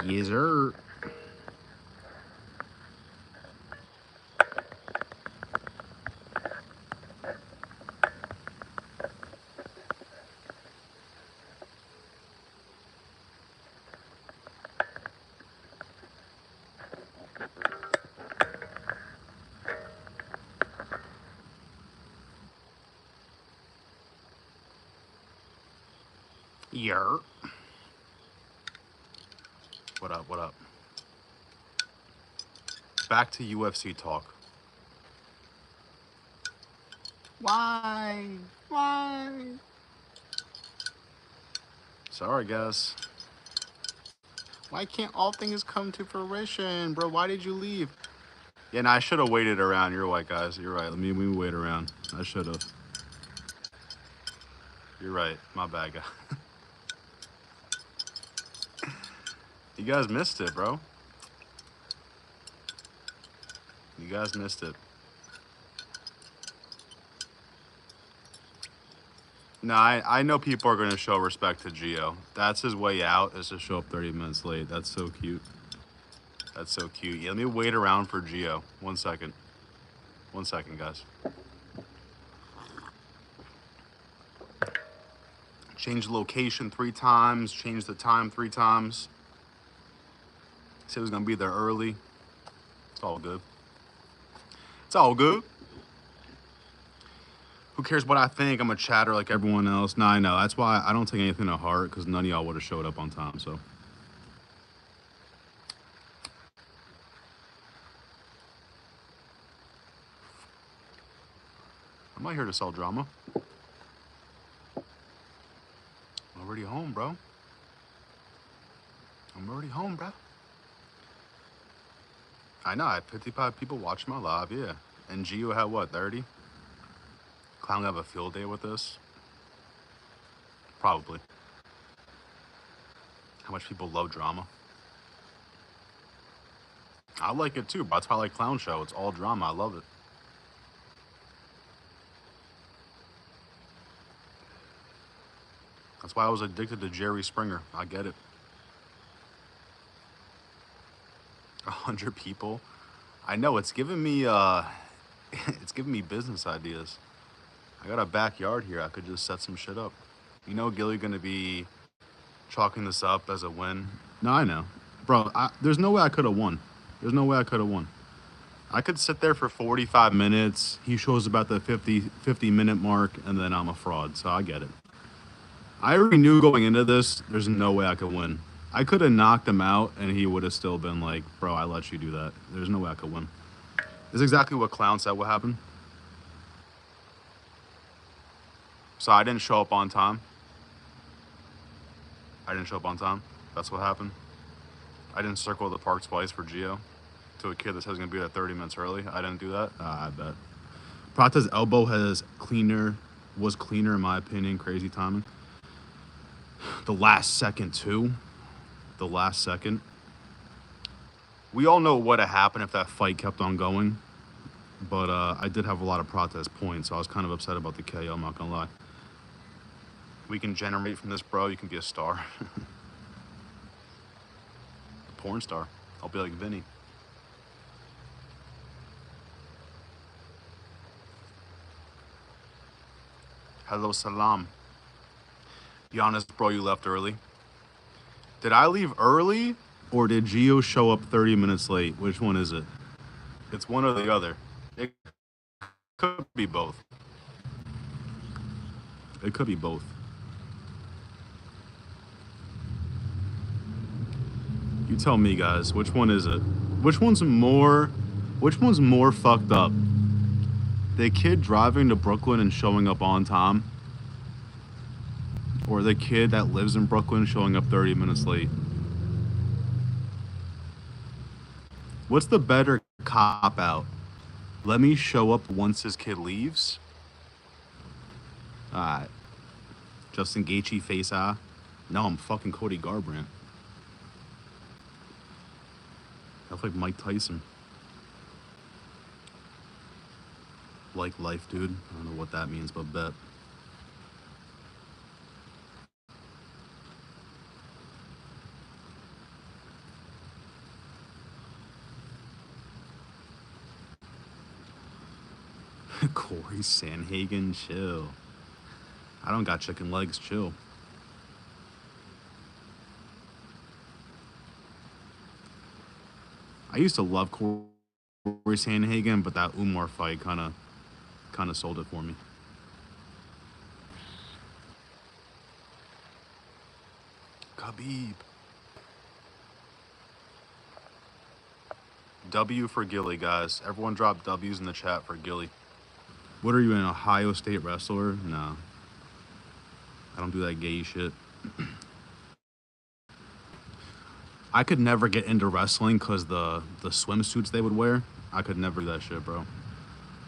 Yes, sir. Yer. What up? What up? Back to UFC talk. Why? Why? Sorry, guys. Why can't all things come to fruition, bro? Why did you leave? Yeah, no, I should have waited around. You're right, guys. You're right. Let me wait around. I should have. You're right. My bad, guy. You guys missed it, bro. You guys missed it. No, I know people are going to show respect to Gio. That's his way out, is to show up 30 minutes late. That's so cute. That's so cute. Yeah, let me wait around for Gio. 1 second. 1 second, guys. Change the location 3 times. Change the time 3 times. Said he was going to be there early. It's all good. It's all good. Who cares what I think? I'm a chatter like everyone else. Nah, I know. That's why I don't take anything to heart, because none of y'all would have showed up on time, so. I'm not here to sell drama. I'm already home, bro. I'm already home, bro. I know. I had 55 people watching my live, yeah. And Gio had what, 30? Clown have a field day with this? Probably. How much people love drama. I like it too, but that's why I like Clown Show. It's all drama. I love it. That's why I was addicted to Jerry Springer. I get it. 100 people. I know, it's giving me it's giving me business ideas. I got a backyard here. I could just set some shit up. You know, Gilly gonna be chalking this up as a win. No, I know, bro. There's no way I could have won. There's no way I could have won. I could sit there for 45 minutes. He shows about the 50-minute mark, and then I'm a fraud. So I get it. I already knew going into this, there's no way I could win. I could have knocked him out, and he would have still been like, bro, I let you do that. There's no way I could win. This is exactly what Clown said would happen. So I didn't show up on time. I didn't show up on time. That's what happened. I didn't circle the park twice for Gio to a kid that says he's going to be there 30 minutes early. I didn't do that. I bet. Prata's elbow was cleaner in my opinion. Crazy timing. The last second, too. The last second. We all know what would have happened if that fight kept on going. But I did have a lot of Prata's points, so I was kind of upset about the KO, I'm not going to lie. We can generate from this, bro. You can be a star. A porn star. I'll be like Vinny. Hello, salam. Be honest, bro, you left early. Did I leave early, or did Gio show up 30 minutes late? Which one is it? It's one or the other. It could be both. It could be both. You tell me, guys. Which one is it? Which one's more fucked up? The kid driving to Brooklyn and showing up on time, or the kid that lives in Brooklyn showing up 30 minutes late? What's the better cop-out? Let me show up once his kid leaves? Alright. Justin Gaethje face eye. No, I'm fucking Cody Garbrandt. I look like Mike Tyson. Like life, dude. I don't know what that means, but bet. Corey Sanhagen, chill. I don't got chicken legs, chill. I used to love Corey Sanhagen, but that Umar fight kind of sold it for me. Khabib. W for Gilly, guys. Everyone drop W's in the chat for Gilly. What are you, an Ohio State wrestler? No. I don't do that gay shit. I could never get into wrestling because the swimsuits they would wear. I could never do that shit, bro.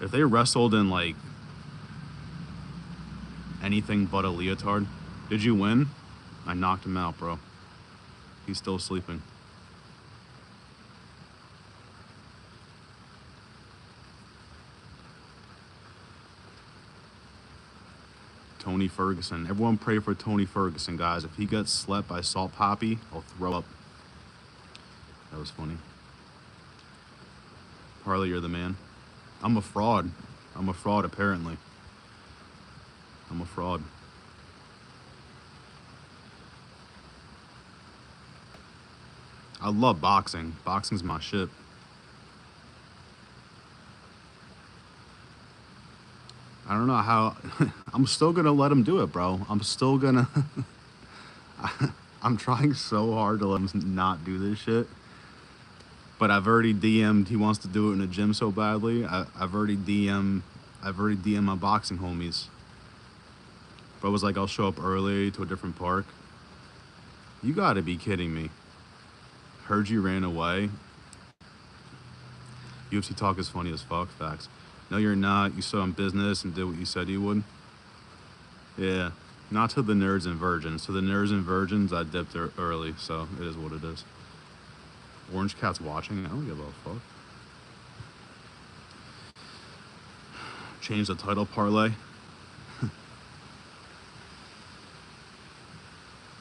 If they wrestled in, like, anything but a leotard. Did you win? I knocked him out, bro. He's still sleeping. Tony Ferguson. Everyone pray for Tony Ferguson, guys. If he gets slept by Salt Poppy, I'll throw up. That was funny. Harley, you're the man. I'm a fraud. I'm a fraud, apparently. I'm a fraud. I love boxing. Boxing's my shit. I don't know how. I'm still gonna let him do it, bro. I'm still gonna. I'm trying so hard to let him not do this shit. But I've already DM'd. He wants to do it in a gym so badly. I've already DM'd my boxing homies. Bro was like, I'll show up early to a different park. You gotta be kidding me. Heard you ran away. UFC talk is funny as fuck. Facts. No, you're not. You still in business and did what you said you would. Yeah. Not to the nerds and virgins. To the nerds and virgins, I dipped early, so it is what it is. Orange Cat's watching. I don't give a fuck. Change the title parlay.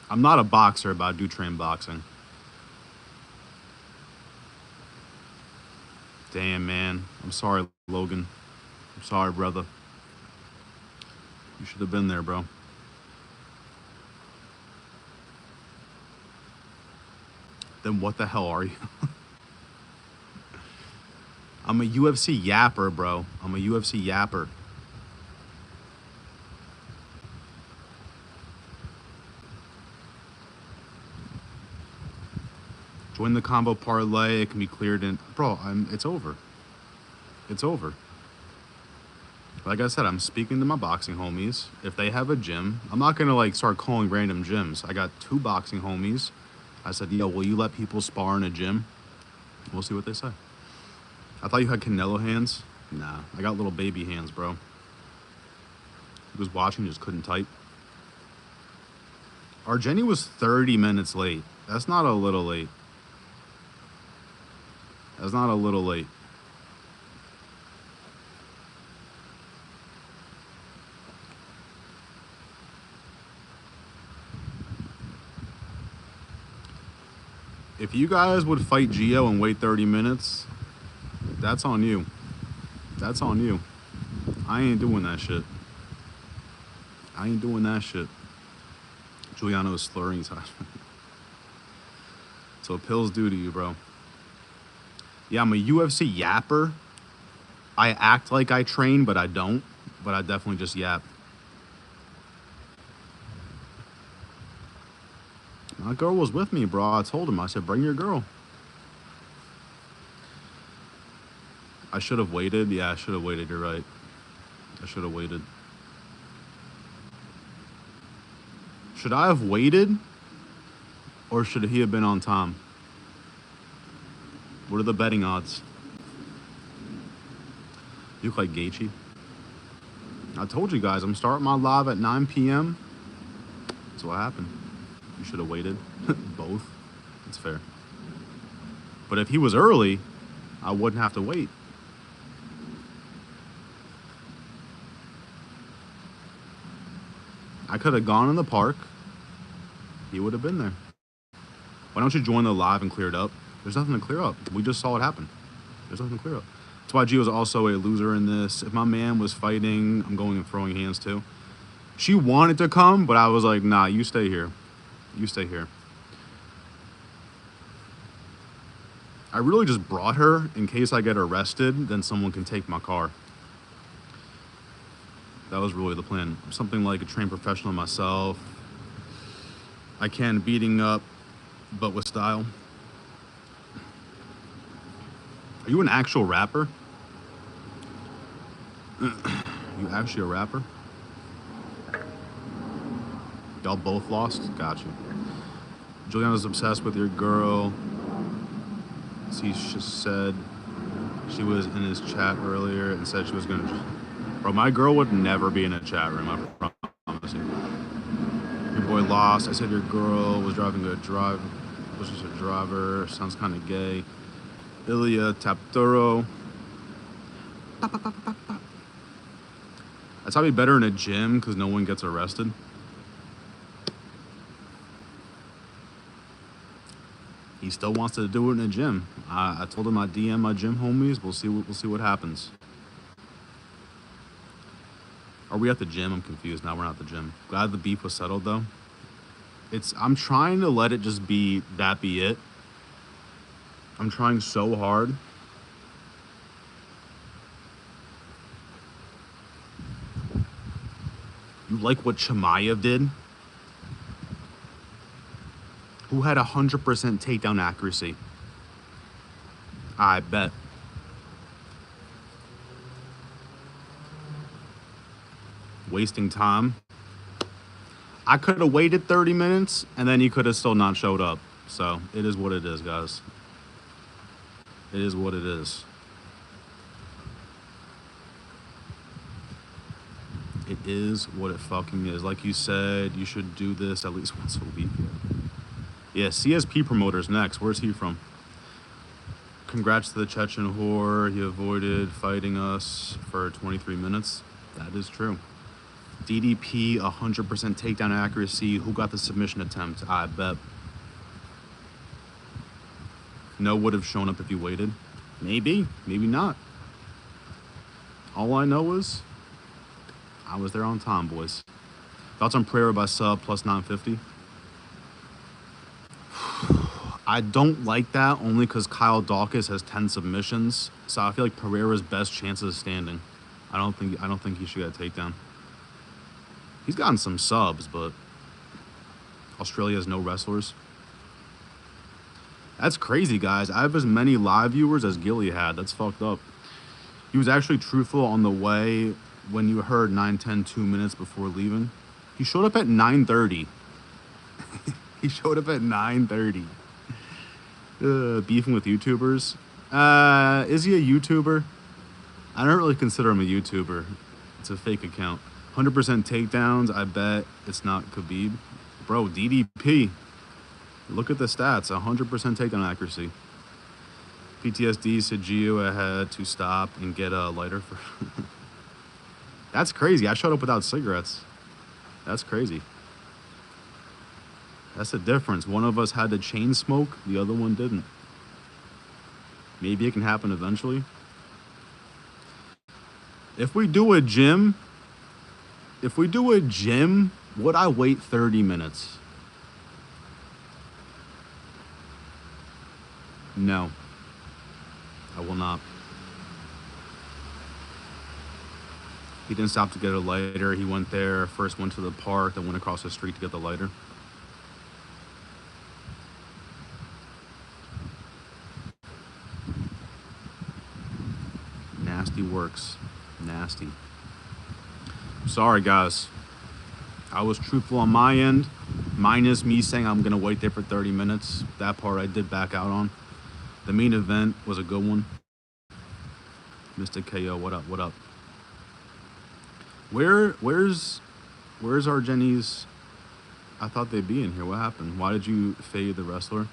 I'm not a boxer, but I do train boxing. Damn, man. I'm sorry, Logan. I'm sorry, brother. You should have been there, bro. Then what the hell are you? I'm a UFC yapper, bro. I'm a UFC yapper. Join the combo parlay. It can be cleared in. Bro, it's over. It's over. Like I said, I'm speaking to my boxing homies. If they have a gym, I'm not going to, like, start calling random gyms. I got 2 boxing homies. I said, yo, will you let people spar in a gym? We'll see what they say. I thought you had Canelo hands. Nah, I got little baby hands, bro. He was watching, just couldn't type. Argeni was 30 minutes late. That's not a little late. That's not a little late. If you guys would fight Gio and wait 30 minutes, that's on you. That's on you. I ain't doing that shit. I ain't doing that shit. Giuliano is slurring his eyes. So pills do to you, bro. Yeah, I'm a UFC yapper. I act like I train, but I don't. But I definitely just yap. My girl was with me, bro. I told him. I said, bring your girl. I should have waited. Yeah, I should have waited. You're right. I should have waited. Should I have waited? Or should he have been on time? What are the betting odds? You look like Gaethje. I told you guys, I'm starting my live at 9 p.m. That's what happened. You should have waited. Both. That's fair. But if he was early, I wouldn't have to wait. I could have gone in the park. He would have been there. Why don't you join the live and clear it up? There's nothing to clear up. We just saw it happen. There's nothing to clear up. That's why Gio's also a loser in this. If my man was fighting, I'm going and throwing hands too. She wanted to come, but I was like, nah, you stay here. You stay here. I really just brought her in case I get arrested, then someone can take my car. That was really the plan. Something like a trained professional myself. I can beating up, but with style. Are you an actual rapper? You actually a rapper? Y'all both lost? Got you. Juliana's obsessed with your girl. She just said she was in his chat earlier and said she was going to... Bro, my girl would never be in a chat room, I promise you. Your boy lost. I said your girl was driving a drive. Was just a driver. Sounds kind of gay. Ilya Tapturo. That's probably better in a gym because no one gets arrested. He still wants to do it in a gym. I told him I DM my gym homies. We'll see what happens. Are we at the gym? I'm confused. Now we're not at the gym. Glad the beef was settled though. I'm trying to let it just be that be it. I'm trying so hard. You like what Chimaev did? Who had 100% takedown accuracy? I bet. Wasting time. I could have waited 30 minutes and then he could have still not showed up. So it is what it is, guys. It is what it is. It is what it fucking is. Like you said, you should do this at least once a week. Yeah, CSP promoter's next. Where's he from? Congrats to the Chechen whore. He avoided fighting us for 23 minutes. That is true. DDP, 100% takedown accuracy. Who got the submission attempt? I bet. No would have shown up if you waited. Maybe, maybe not. All I know is I was there on time, boys. Thoughts on Pereira by sub plus 950? I don't like that only because Kyle Dawkins has 10 submissions. So I feel like Pereira's best chance is standing. I don't think he should get a takedown. He's gotten some subs, but Australia has no wrestlers. That's crazy, guys. I have as many live viewers as Gilly had. That's fucked up. He was actually truthful on the way when you heard 9:10, 2 minutes before leaving. He showed up at 9:30. He showed up at 9:30. Beefing with YouTubers. Is he a YouTuber? I don't really consider him a YouTuber. It's a fake account. 100% takedowns. I bet it's not Khabib. Bro, DDP. Look at the stats. 100% takedown accuracy. PTSD said Gio had to stop and get a lighter for... That's crazy. I showed up without cigarettes. That's crazy. That's the difference. One of us had to chain smoke. The other one didn't. Maybe it can happen eventually. If we do a gym, would I wait 30 minutes? No, I will not. He didn't stop to get a lighter. He went there, first went to the park, then went across the street to get the lighter. Nasty works. Nasty. Sorry, guys. I was truthful on my end, minus me saying I'm going to wait there for 30 minutes. That part I did back out on. The main event was a good one. Mr. KO, what up, what up? Where's our Jenny's? I thought they'd be in here. What happened? Why did you fade the wrestler?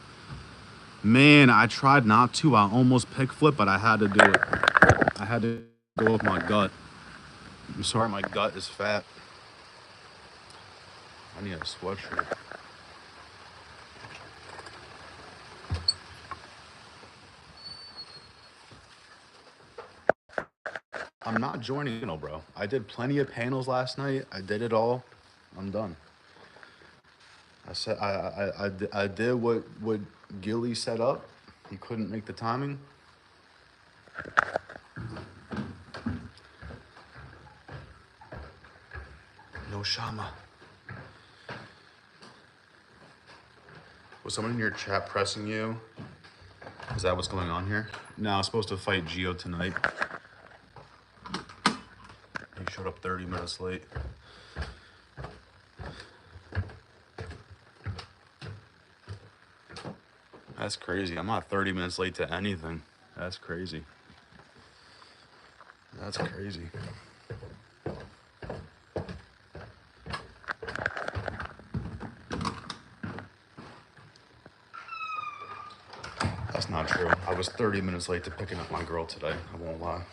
Man, I tried not to. I almost pick flip, but I had to do it. I had to go with my gut. I'm sorry, my gut is fat. I need a sweatshirt. I'm not joining panel, bro. I did plenty of panels last night. I did it all. I'm done. I said I did what Gilly set up. He couldn't make the timing. No Shama. Was someone in your chat pressing you? Is that what's going on here? No, I was supposed to fight Gio tonight. He showed up 30 minutes late. That's crazy. I'm not 30 minutes late to anything. That's crazy. That's crazy. That's not true. I was 30 minutes late to picking up my girl today. I won't lie.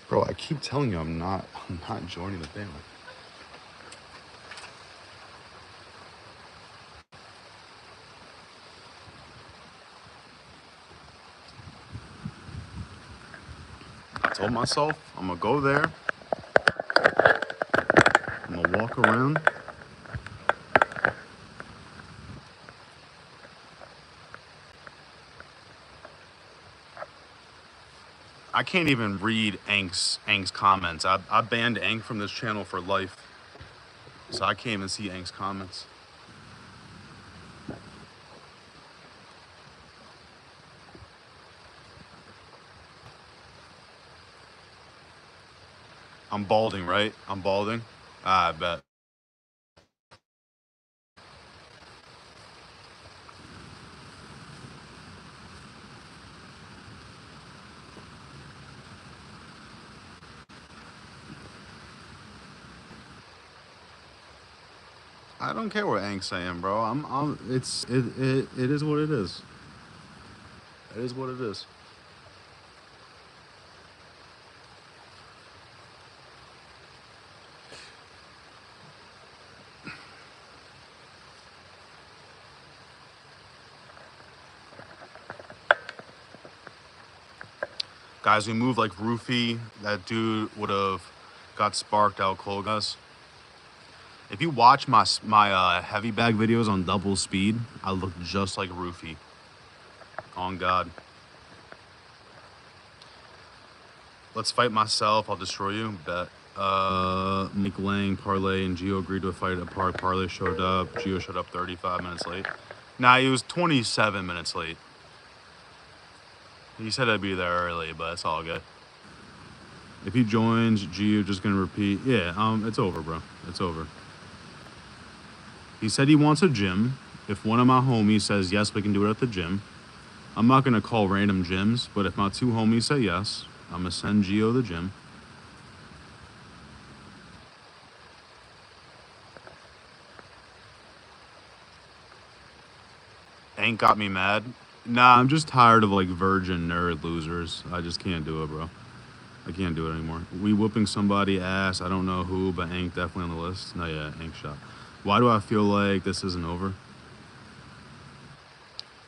Bro, I keep telling you I'm not joining the family. I told myself I'm gonna go there. I'm gonna walk around. I can't even read Ank's comments. I banned Ank from this channel for life. So I can't even see Ank's comments. I'm balding, right? I'm balding? I bet. I don't care what Ank's saying, bro. It is what it is. It is what it is. Guys, we moved like Roofy. That dude would have got sparked out cold, guys. If you watch my heavy bag videos on double speed, I look just like Roofy. On God. Let's fight myself. I'll destroy you. Bet. Mike Lang, Parlay, and Gio agreed to a fight at Park. Parlay showed up. Gio showed up 35 minutes late. Nah, he was 27 minutes late. He said I'd be there early, but it's all good. If he joins, Gio just gonna repeat. Yeah, it's over, bro. It's over. He said he wants a gym. If one of my homies says yes, we can do it at the gym. I'm not gonna call random gyms, but if my two homies say yes, I'm gonna send Gio the gym. Ain't got me mad. Nah, I'm just tired of like virgin nerd losers. I just can't do it, bro. I can't do it anymore. We whooping somebody ass. I don't know who, but Ank definitely on the list. No, yeah, Ank shot. Why do I feel like this isn't over?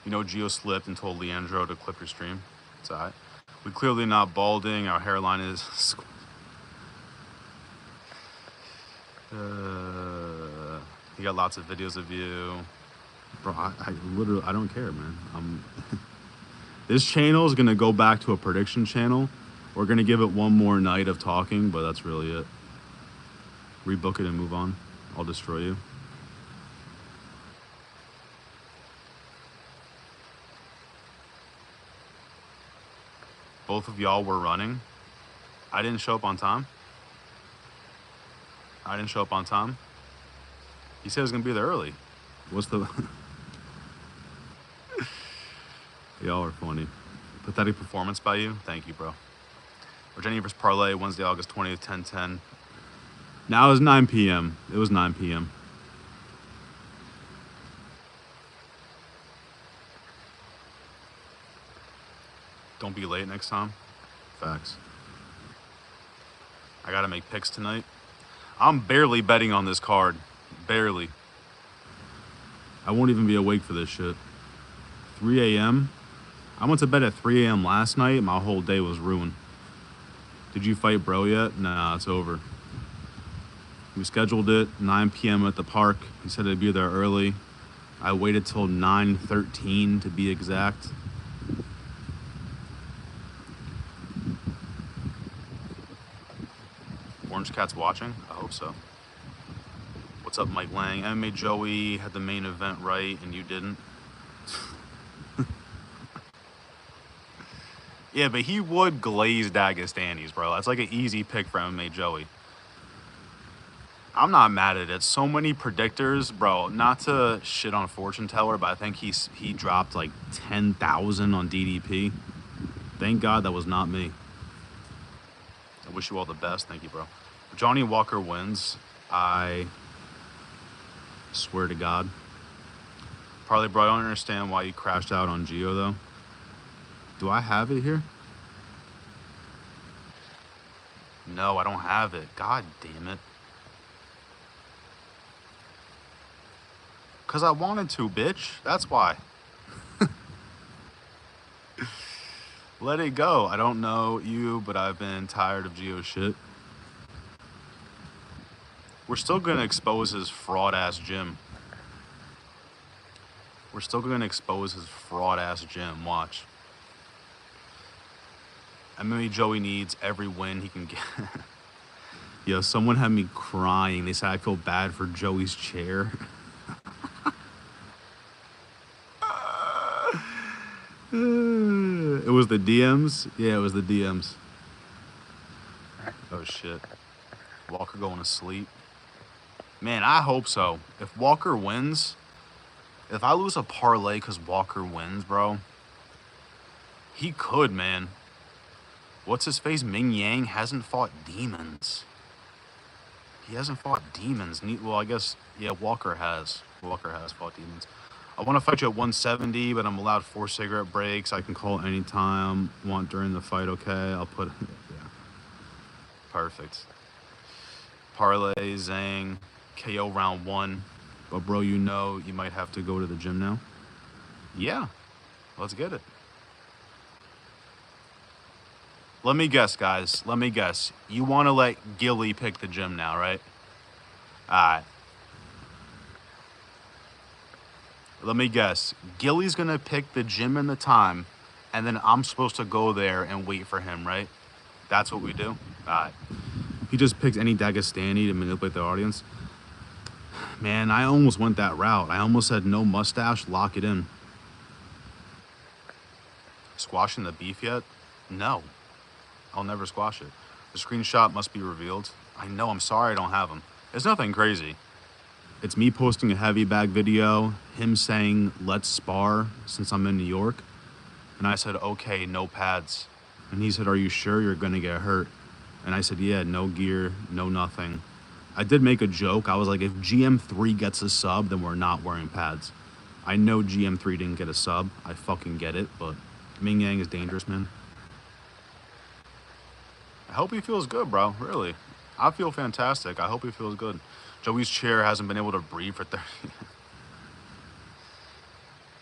You know, Gio slipped and told Leandro to clip your stream. It's alright. We clearly not balding. Our hairline is. You got lots of videos of you. Bro, I literally, I don't care, man. This channel is going to go back to a prediction channel. We're going to give it one more night of talking, but that's really it. Rebook it and move on. I'll destroy you. Both of y'all were running. I didn't show up on time. I didn't show up on time. He said he was going to be there early. What's the... Y'all are funny. Pathetic performance by you. Thank you, bro. Virginia vs. Parlay, Wednesday, August 20th, 10:10. Now it was 9 p.m. It was 9 p.m. Don't be late next time. Facts. I gotta make picks tonight. I'm barely betting on this card. Barely. I won't even be awake for this shit. 3 a.m.? I went to bed at 3 a.m. last night. My whole day was ruined. Did you fight bro yet? Nah, it's over. We scheduled it 9 p.m. at the park. He said I'd be there early. I waited till 9:13 to be exact. Orange Cat's watching? I hope so. What's up, Mike Lang? MMA Joey had the main event right and you didn't. Yeah, but he would glaze Dagestanis, bro. That's like an easy pick for MMA Joey. I'm not mad at it. So many predictors, bro. Not to shit on Fortune Teller, but I think he dropped like 10,000 on DDP. Thank God that was not me. I wish you all the best. Thank you, bro. If Johnny Walker wins, I swear to God. Probably, bro, I don't understand why you crashed out on Geo, though. Do I have it here? No, I don't have it. God damn it. Because I wanted to, bitch. That's why. Let it go. I don't know you, but I've been tired of Geo shit. We're still going to expose his fraud-ass gym. We're still going to expose his fraud-ass gym. Watch. MMA Joey needs every win he can get. Yo, someone had me crying. They said I feel bad for Joey's chair. It was the DMs? Yeah, it was the DMs. Oh, shit. Walker going to sleep. Man, I hope so. If Walker wins, if I lose a parlay because Walker wins, bro, he could, man. What's his face? Ming Yang hasn't fought demons. He hasn't fought demons. Well, I guess, yeah, Walker has. Walker has fought demons. I want to fight you at 170, but I'm allowed 4 cigarette breaks. I can call anytime. Want during the fight, okay? I'll put it. Yeah. Perfect. Parlay, Zhang, KO round 1. But, bro, you know you might have to go to the gym now. Yeah. Let's get it. Let me guess, guys. Let me guess. You want to let Gilly pick the gym now, right? All right. Let me guess. Gilly's going to pick the gym and the time, and then I'm supposed to go there and wait for him, right? That's what we do? All right. He just picked any Dagestani to manipulate the audience. Man, I almost went that route. I almost said no mustache, lock it in. Squashing the beef yet? No. I'll never squash it. The screenshot must be revealed. I know, I'm sorry I don't have them. It's nothing crazy. It's me posting a heavy bag video, him saying, let's spar since I'm in New York. And I said, okay, no pads. And he said, are you sure you're gonna get hurt? And I said, yeah, no gear, no nothing. I did make a joke. I was like, if GM3 gets a sub, then we're not wearing pads. I know GM3 didn't get a sub. I fucking get it, but Ming Yang is dangerous, man. I hope he feels good, bro. Really. I feel fantastic. I hope he feels good. Joey's chair hasn't been able to breathe for 30 years.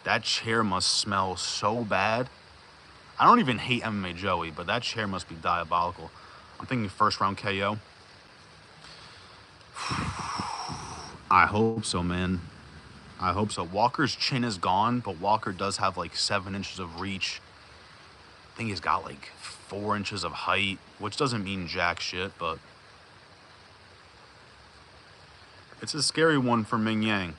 That chair must smell so bad. I don't even hate MMA Joey, but that chair must be diabolical. I'm thinking first round KO. I hope so, man. I hope so. Walker's chin is gone, but Walker does have like 7 inches of reach. I think he's got like 4 inches of height, which doesn't mean jack shit, but it's a scary one for Ming Yang.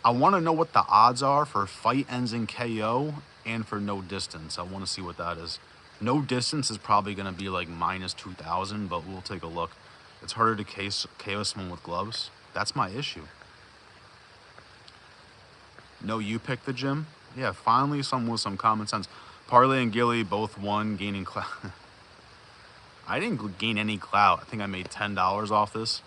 I want to know what the odds are for fight ends in KO and for no distance. I want to see what that is. No distance is probably going to be like minus 2,000, but we'll take a look. It's harder to KO someone with gloves. That's my issue. No, you picked the gym? Yeah, finally someone with some common sense. Parlay and Gilly both won, gaining clout. I didn't gain any clout. I think I made $10 off this.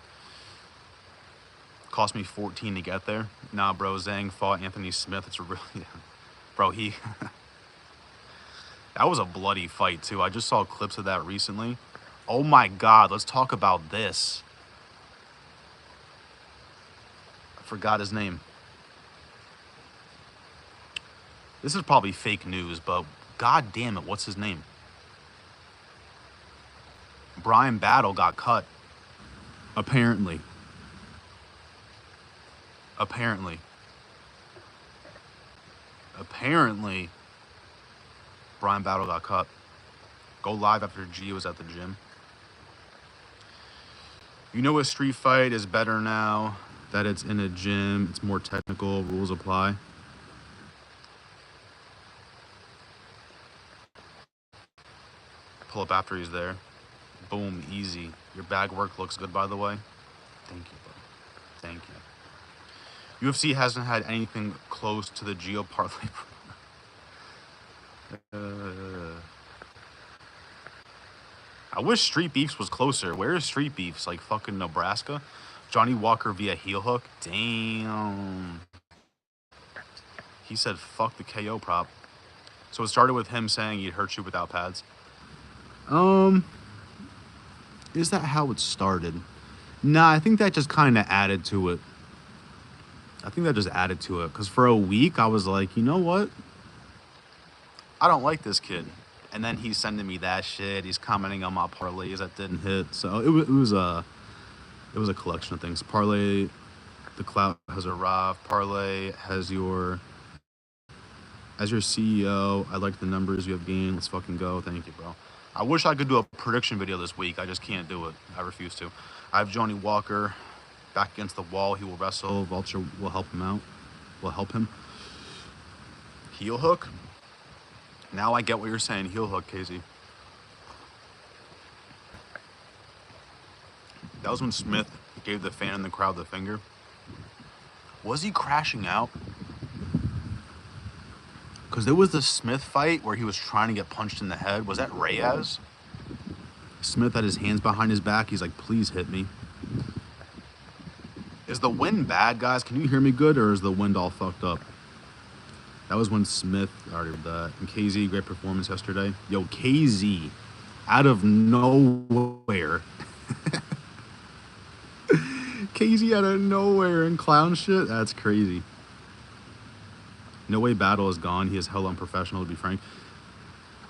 Cost me 14 to get there. Nah, bro, Zhang fought Anthony Smith. It's a really... Bro, he... That was a bloody fight, too. I just saw clips of that recently. Oh, my God. Let's talk about this. Forgot his name. This is probably fake news, but god damn it, what's his name? Brian Battle got cut. Apparently. Apparently, Brian Battle got cut. Go live after G was at the gym. You know, a street fight is better now that it's in a gym. It's more technical. Rules apply. Pull up after he's there. Boom, easy. Your bag work looks good, by the way. Thank you, bro. Thank you. UFC hasn't had anything close to the Geo parlay. I wish Street Beefs was closer. Where is Street Beefs? Like fucking Nebraska? Johnny Walker via heel hook? Damn. He said fuck the KO prop. So it started with him saying he'd hurt you without pads. Is that how it started? Nah, I think that just kind of added to it. Because for a week, I was like, you know what? I don't like this kid. And then he's sending me that shit. He's commenting on my parlays that didn't hit. So it was a collection of things. Parlay, the clout has arrived. Parlay has your... As your CEO, I like the numbers you have gained. Let's fucking go. Thank you, bro. I wish I could do a prediction video this week. I just can't do it. I refuse to. I have Johnny Walker back against the wall. He will wrestle. Vulture will help him out. Will help him. Heel hook. Now I get what you're saying. Heel hook, Casey. That was when Smith gave the fan in the crowd the finger. Was he crashing out? Because there was the Smith fight where he was trying to get punched in the head. Was that Reyes? Smith had his hands behind his back. He's like, please hit me. Is the wind bad, guys? Can you hear me good, or is the wind all fucked up? That was when Smith, I already read that. And KZ, great performance yesterday. Yo, KZ, out of nowhere. KZ out of nowhere and clown shit? That's crazy. No Way Battle is gone. He is hell unprofessional, to be frank.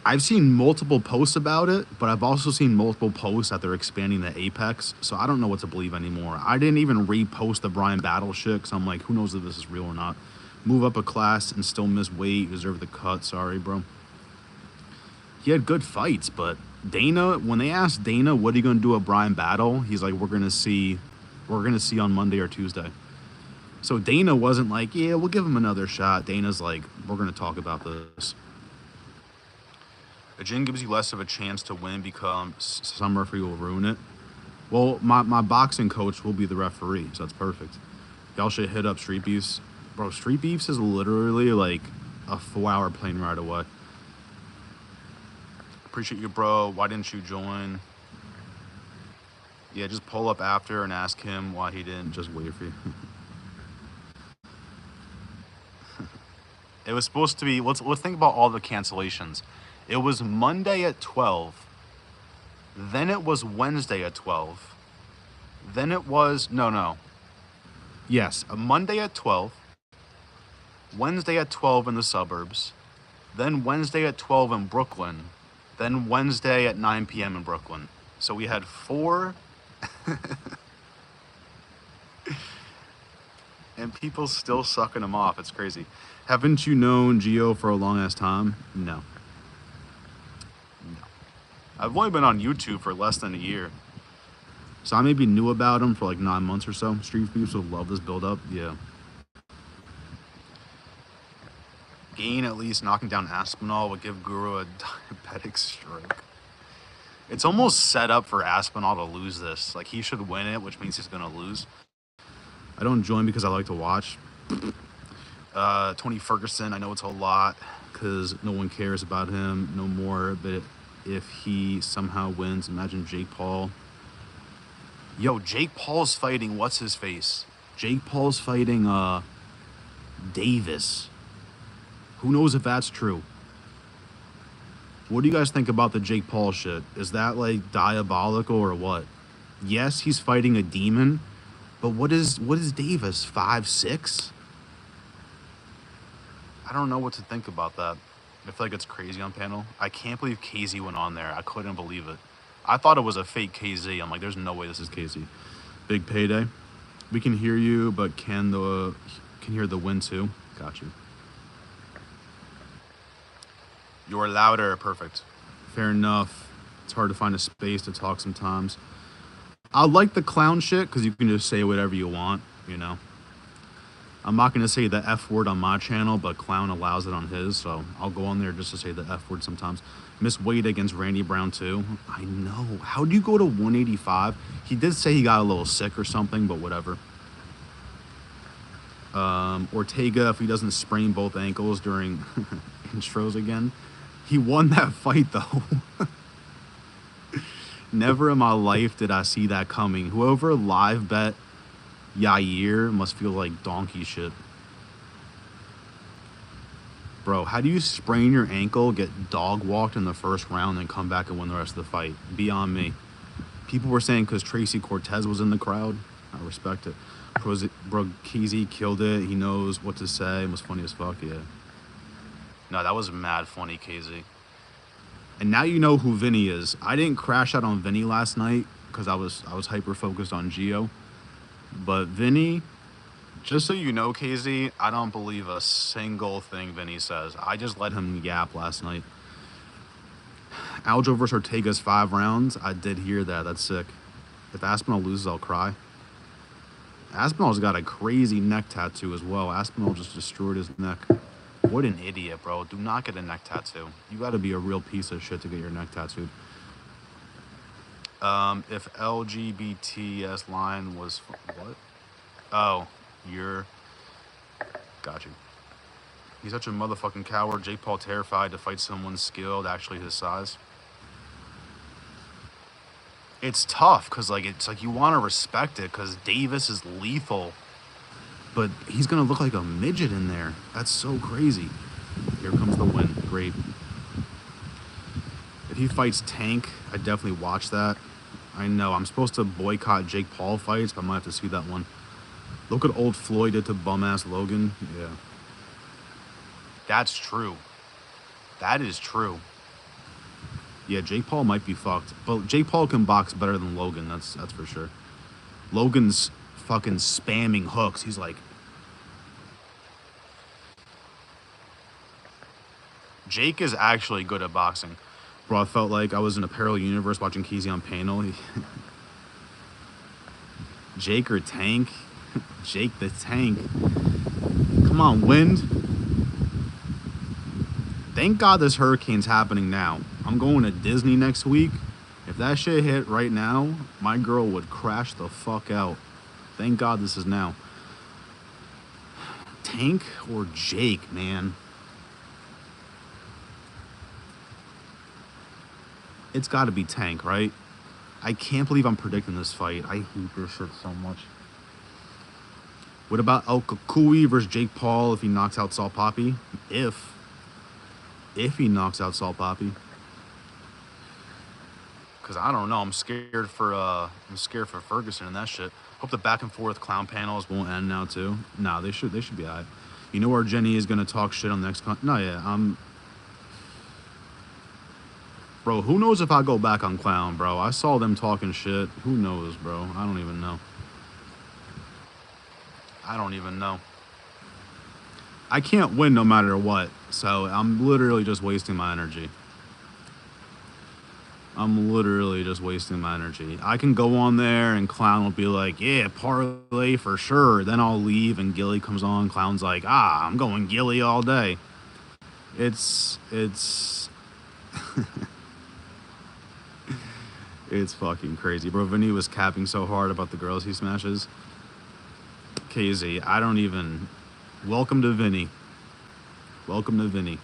I've seen multiple posts about it, but I've also seen multiple posts that they're expanding the Apex, so I don't know what to believe anymore. I didn't even repost the Brian Battle shit, because I'm like, who knows if this is real or not. Move up a class and still miss weight. You deserve the cut. Sorry, bro. He had good fights, but Dana, when they asked Dana, what are you going to do at Brian Battle? He's like, we're going to see on Monday or Tuesday. So Dana wasn't like, yeah, we'll give him another shot. Dana's like, we're going to talk about this. A gym gives you less of a chance to win because some referee will ruin it. Well, my boxing coach will be the referee, so that's perfect. Y'all should hit up Street Beefs. Bro, Street Beefs is literally like a 4-hour plane ride away. Appreciate you, bro. Why didn't you join? Yeah, just pull up after and ask him why he didn't just wait for you. It was supposed to be, let's think about all the cancellations. It was Monday at 12. Then it was Wednesday at 12. Then it was, no. Yes, a Monday at 12. Wednesday at 12 in the suburbs. Then Wednesday at 12 in Brooklyn. Then Wednesday at 9 p.m. in Brooklyn. So we had 4. And people still sucking them off. It's crazy. Haven't you known Gio for a long-ass time? No. I've only been on YouTube for less than a year. So I maybe knew about him for like 9 months or so. Street Beefs would love this build-up. Yeah. Gain at least knocking down Aspinall would give Guru a diabetic stroke. It's almost set up for Aspinall to lose this. Like, he should win it, which means he's going to lose. I don't join because I like to watch. Tony Ferguson, I know it's a lot because no one cares about him no more. But if he somehow wins, imagine Jake Paul. Yo, Jake Paul's fighting what's-his-face? Jake Paul's fighting Davis. Who knows if that's true? What do you guys think about the Jake Paul shit? Is that, like, diabolical or what? Yes, he's fighting a demon, But what is Davis? 5'6"? I don't know what to think about that. I feel like it's crazy on panel. I can't believe KZ went on there. I couldn't believe it. I thought it was a fake KZ. I'm like, there's no way this is KZ. Big payday. We can hear you, but can hear the wind too. Got you. You're louder. Perfect. Fair enough. It's hard to find a space to talk sometimes. I like the clown shit because you can just say whatever you want, you know. I'm not going to say the F word on my channel, but Clown allows it on his, so I'll go on there just to say the F word sometimes. Miss Wade against Randy Brown, too. I know. How do you go to 185? He did say he got a little sick or something, but whatever. Ortega, if he doesn't sprain both ankles during intros again. He won that fight, though. Never in my life did I see that coming. Whoever live bet Yair must feel like donkey shit. Bro, how do you sprain your ankle, get dog walked in the first round, and come back and win the rest of the fight? Beyond me. People were saying because Tracy Cortez was in the crowd. I respect it. Bro, Keezy killed it. He knows what to say. It was funny as fuck, yeah. No, that was mad funny, KZ. And now you know who Vinny is. I didn't crash out on Vinny last night because I was hyper focused on Gio. But Vinny, just so you know, KZ, I don't believe a single thing Vinny says. I just let him yap last night. Aljo versus Ortega's 5 rounds. I did hear that. That's sick. If Aspinall loses, I'll cry. Aspinall's got a crazy neck tattoo as well. Aspinall just destroyed his neck. What an idiot, bro. Do not get a neck tattoo. You got to be a real piece of shit to get your neck tattooed. If LGBTS line was... What? Oh, you're... Got you. He's such a motherfucking coward. Jake Paul terrified to fight someone skilled, actually his size. It's tough, because, like, it's like you want to respect it, because Davis is lethal. But he's going to look like a midget in there. That's so crazy. Here comes the win. Great. If he fights Tank, I'd definitely watch that. I know. I'm supposed to boycott Jake Paul fights, but I might have to see that one. Look what old Floyd did to bum-ass Logan. Yeah. That's true. That is true. Yeah, Jake Paul might be fucked. But Jake Paul can box better than Logan. That's for sure. Logan's fucking spamming hooks. He's like... Jake is actually good at boxing. Bro, I felt like I was in a parallel universe watching Keezy on panel. Jake or Tank? Jake the Tank. Come on, wind. Thank God this hurricane's happening now. I'm going to Disney next week. If that shit hit right now, my girl would crash the fuck out. Thank God this is now. Tank or Jake, man? It's got to be Tank, right? I can't believe I'm predicting this fight. I hate this shit so much. What about El Kakui versus Jake Paul if he knocks out Salt Poppy? If he knocks out Salt Poppy. Because I don't know. I'm scared for Ferguson and that shit. Hope the back and forth clown panels won't end now too. Nah, they should be alright. You know where Jenny is gonna talk shit on the next no, yeah, Bro, who knows if I go back on Clown, bro? I saw them talking shit. Who knows, bro? I don't even know. I don't even know. I can't win no matter what, so I'm literally just wasting my energy. I can go on there and Clown will be like, yeah, parlay for sure. Then I'll leave and Gilly comes on. Clown's like, I'm going Gilly all day. It's it's fucking crazy, bro. Vinny was capping so hard about the girls he smashes. KZ, I don't even... Welcome to Vinny. Welcome to Vinny.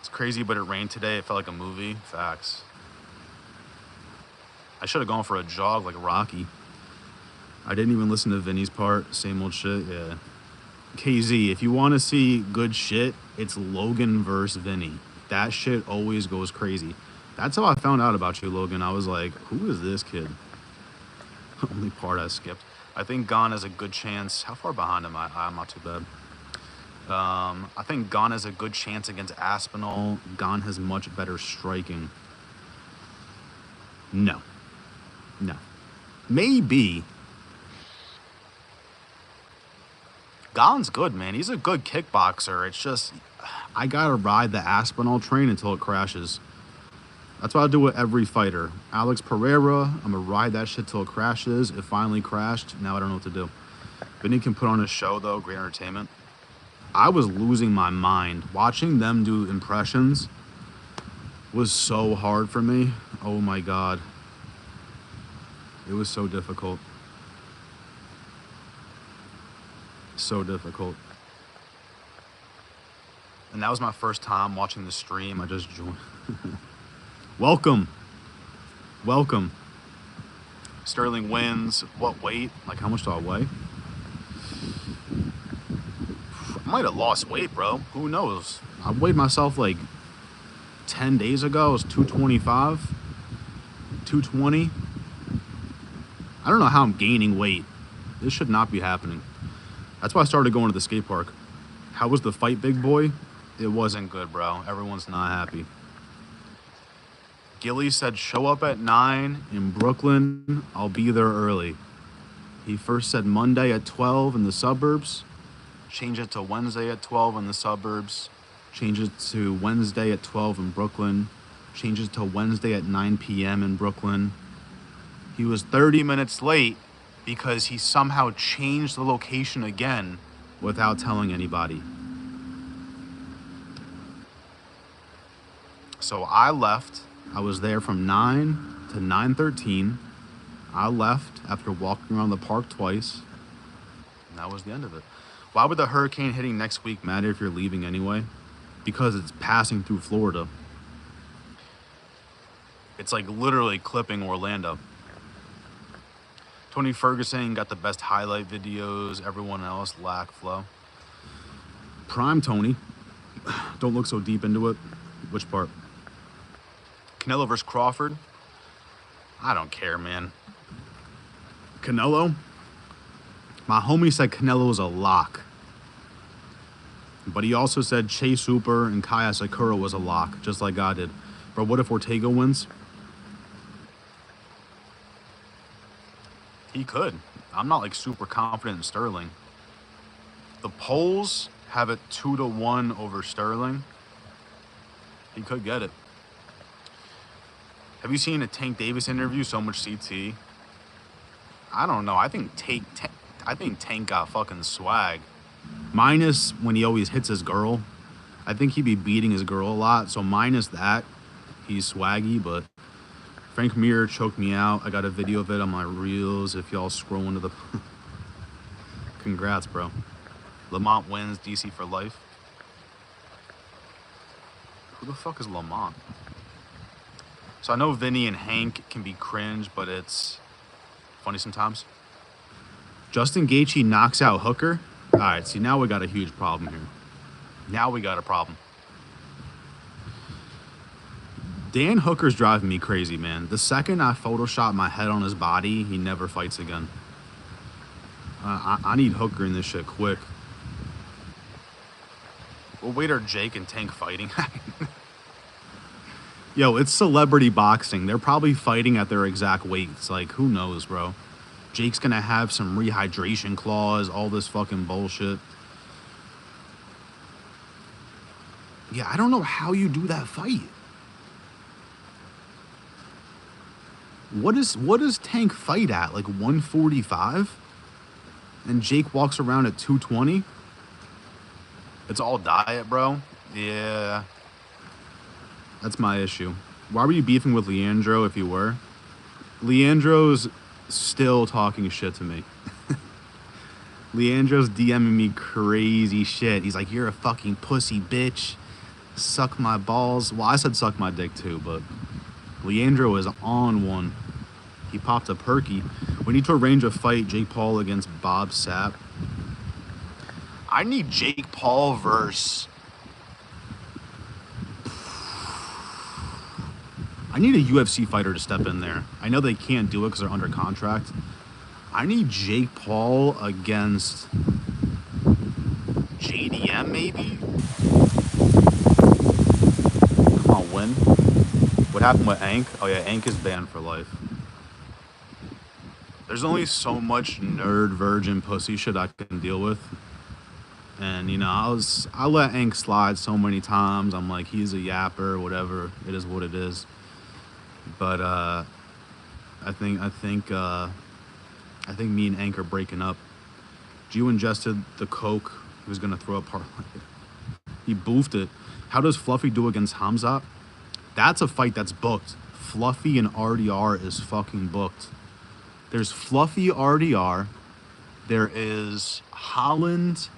It's crazy, but it rained today. It felt like a movie. Facts. I should have gone for a jog like Rocky. I didn't even listen to Vinny's part. Same old shit, yeah. KZ, if you want to see good shit, it's Logan versus Vinny. That shit always goes crazy. That's how I found out about you, Logan. I was like, who is this kid? Only part I skipped. I think Gon has a good chance. How far behind am I? I'm not too bad. I think Gon has a good chance against Aspinall. Gon has much better striking. No. No. Maybe. Gon's good, man. He's a good kickboxer. It's just, I gotta ride the Aspinall train until it crashes. That's what I do with every fighter. Alex Pereira, I'm gonna ride that shit till it crashes. It finally crashed. Now I don't know what to do. Vinny can put on a show, though. Great entertainment. I was losing my mind. Watching them do impressions was so hard for me. Oh my God. It was so difficult. So difficult. And that was my first time watching the stream. I just joined. Welcome. Welcome. Sterling wins. What weight? Like, how much do I weigh? I might have lost weight, bro. Who knows? I weighed myself like 10 days ago. It was 225, 220. I don't know how I'm gaining weight. This should not be happening. That's why I started going to the skate park. How was the fight, big boy? It wasn't good, bro. Everyone's not happy. Gilly said, show up at 9 in Brooklyn. I'll be there early. He first said Monday at 12 in the suburbs. Change it to Wednesday at 12 in the suburbs. Change it to Wednesday at 12 in Brooklyn. Change it to Wednesday at 9 p.m. in Brooklyn. He was 30 minutes late because he somehow changed the location again without telling anybody. So I left. I was there from 9 to 9:13. I left after walking around the park twice. And that was the end of it. Why would the hurricane hitting next week matter if you're leaving anyway? Because it's passing through Florida. It's like literally clipping Orlando. Tony Ferguson got the best highlight videos. Everyone else lack flow. Prime Tony. Don't look so deep into it. Which part? Canelo versus Crawford. I don't care, man. Canelo? My homie said Canelo was a lock. But he also said Chase Hooper and Kaya Sakura was a lock, just like I did. But what if Ortega wins? He could. I'm not like super confident in Sterling. The polls have it 2-1 over Sterling. He could get it. Have you seen a Tank Davis interview? So much CT. I don't know. I think Tank got fucking swag. Minus when he always hits his girl. I think he'd be beating his girl a lot. So minus that, he's swaggy. But Frank Mir choked me out. I got a video of it on my reels. If y'all scroll into the... Congrats, bro. Lamont wins. DC for life. Who the fuck is Lamont? So I know Vinny and Hank can be cringe, but it's funny sometimes. Justin Gaethje knocks out Hooker. All right, see, now we got a huge problem here. Now we got a problem. Dan Hooker's driving me crazy, man. The second I Photoshop my head on his body, he never fights again. I need Hooker in this shit quick. Well, wait, are Jake and Tank fighting? Yo, it's celebrity boxing. They're probably fighting at their exact weights. Like, who knows, bro? Jake's gonna have some rehydration clause, all this fucking bullshit. Yeah, I don't know how you do that fight. What does Tank fight at? Like 145? And Jake walks around at 220? It's all diet, bro. Yeah. That's my issue. Why were you beefing with Leandro if you were? Leandro's still talking shit to me. Leandro's DMing me crazy shit. He's like, you're a fucking pussy bitch. Suck my balls. Well, I said suck my dick too, but Leandro is on one. He popped a perky. We need to arrange a fight, Jake Paul against Bob Sapp. I need Jake Paul versus... I need a UFC fighter to step in there. I know they can't do it because they're under contract, I need Jake Paul against JDM, maybe? Come on, win. What happened with Ank? Oh, yeah, Ank is banned for life. There's only so much nerd virgin pussy shit I can deal with. And, you know, I let Ank slide so many times. I'm like, he's a yapper, whatever. It is what it is. But, I think me and Ank are breaking up. Gio ingested the coke. He was gonna throw a parlay. He boofed it. How does Fluffy do against Hamzat? That's a fight that's booked. Fluffy and RDR is fucking booked. There's Fluffy RDR. There is Holland.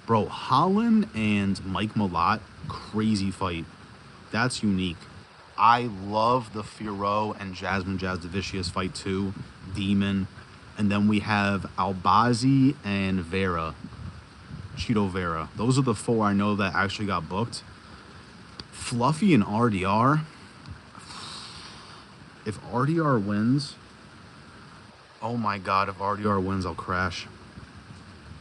Bro, Holland and Mike Malott. Crazy fight. That's unique. I love the Firo and Jasmine Jasdavicius fight too. Demon. And then we have Albazi and Vera. Cheeto Vera. Those are the 4 I know that actually got booked. Fluffy and RDR. If RDR wins, oh my God, if RDR wins, I'll crash.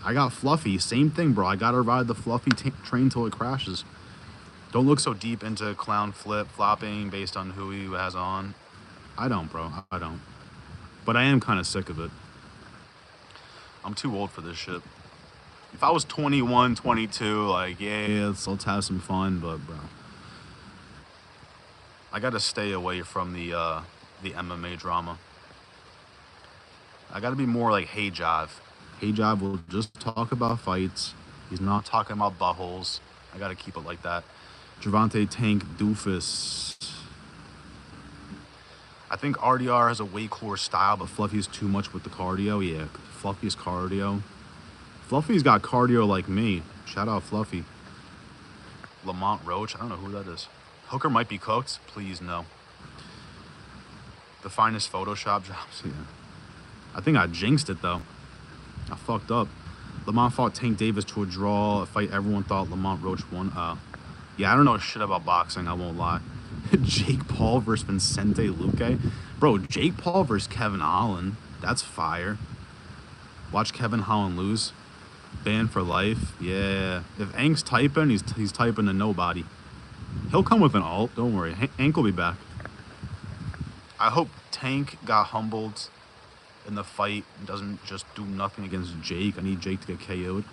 I got Fluffy. Same thing, bro. I gotta ride the Fluffy train till it crashes. Don't look so deep into clown flip-flopping based on who he has on. I don't, bro. I don't. But I am kind of sick of it. I'm too old for this shit. If I was 21, 22, like, yeah, let's have some fun, but, bro. I gotta stay away from the MMA drama. I gotta be more like Hey Jive. Hey Jive will just talk about fights. He's not talking about buttholes. I gotta keep it like that. Gervonta Tank Doofus. I think RDR has a way cooler style, but Fluffy's too much with the cardio. Yeah, Fluffy's cardio. Fluffy's got cardio like me. Shout out Fluffy. Lamont Roach. I don't know who that is. Hooker might be cooked. Please, no. The finest Photoshop jobs. Yeah. I think I jinxed it, though. I fucked up. Lamont fought Tank Davis to a draw. A fight everyone thought Lamont Roach won. Yeah, I don't know shit about boxing. I won't lie. Jake Paul versus Vincente Luque. Bro, Jake Paul versus Kevin Holland. That's fire. Watch Kevin Holland lose. Banned for life. Yeah. If Ank's typing, he's typing to nobody. He'll come with an alt. Don't worry. Ank will be back. I hope Tank got humbled in the fight and doesn't just do nothing against Jake. I need Jake to get KO'd.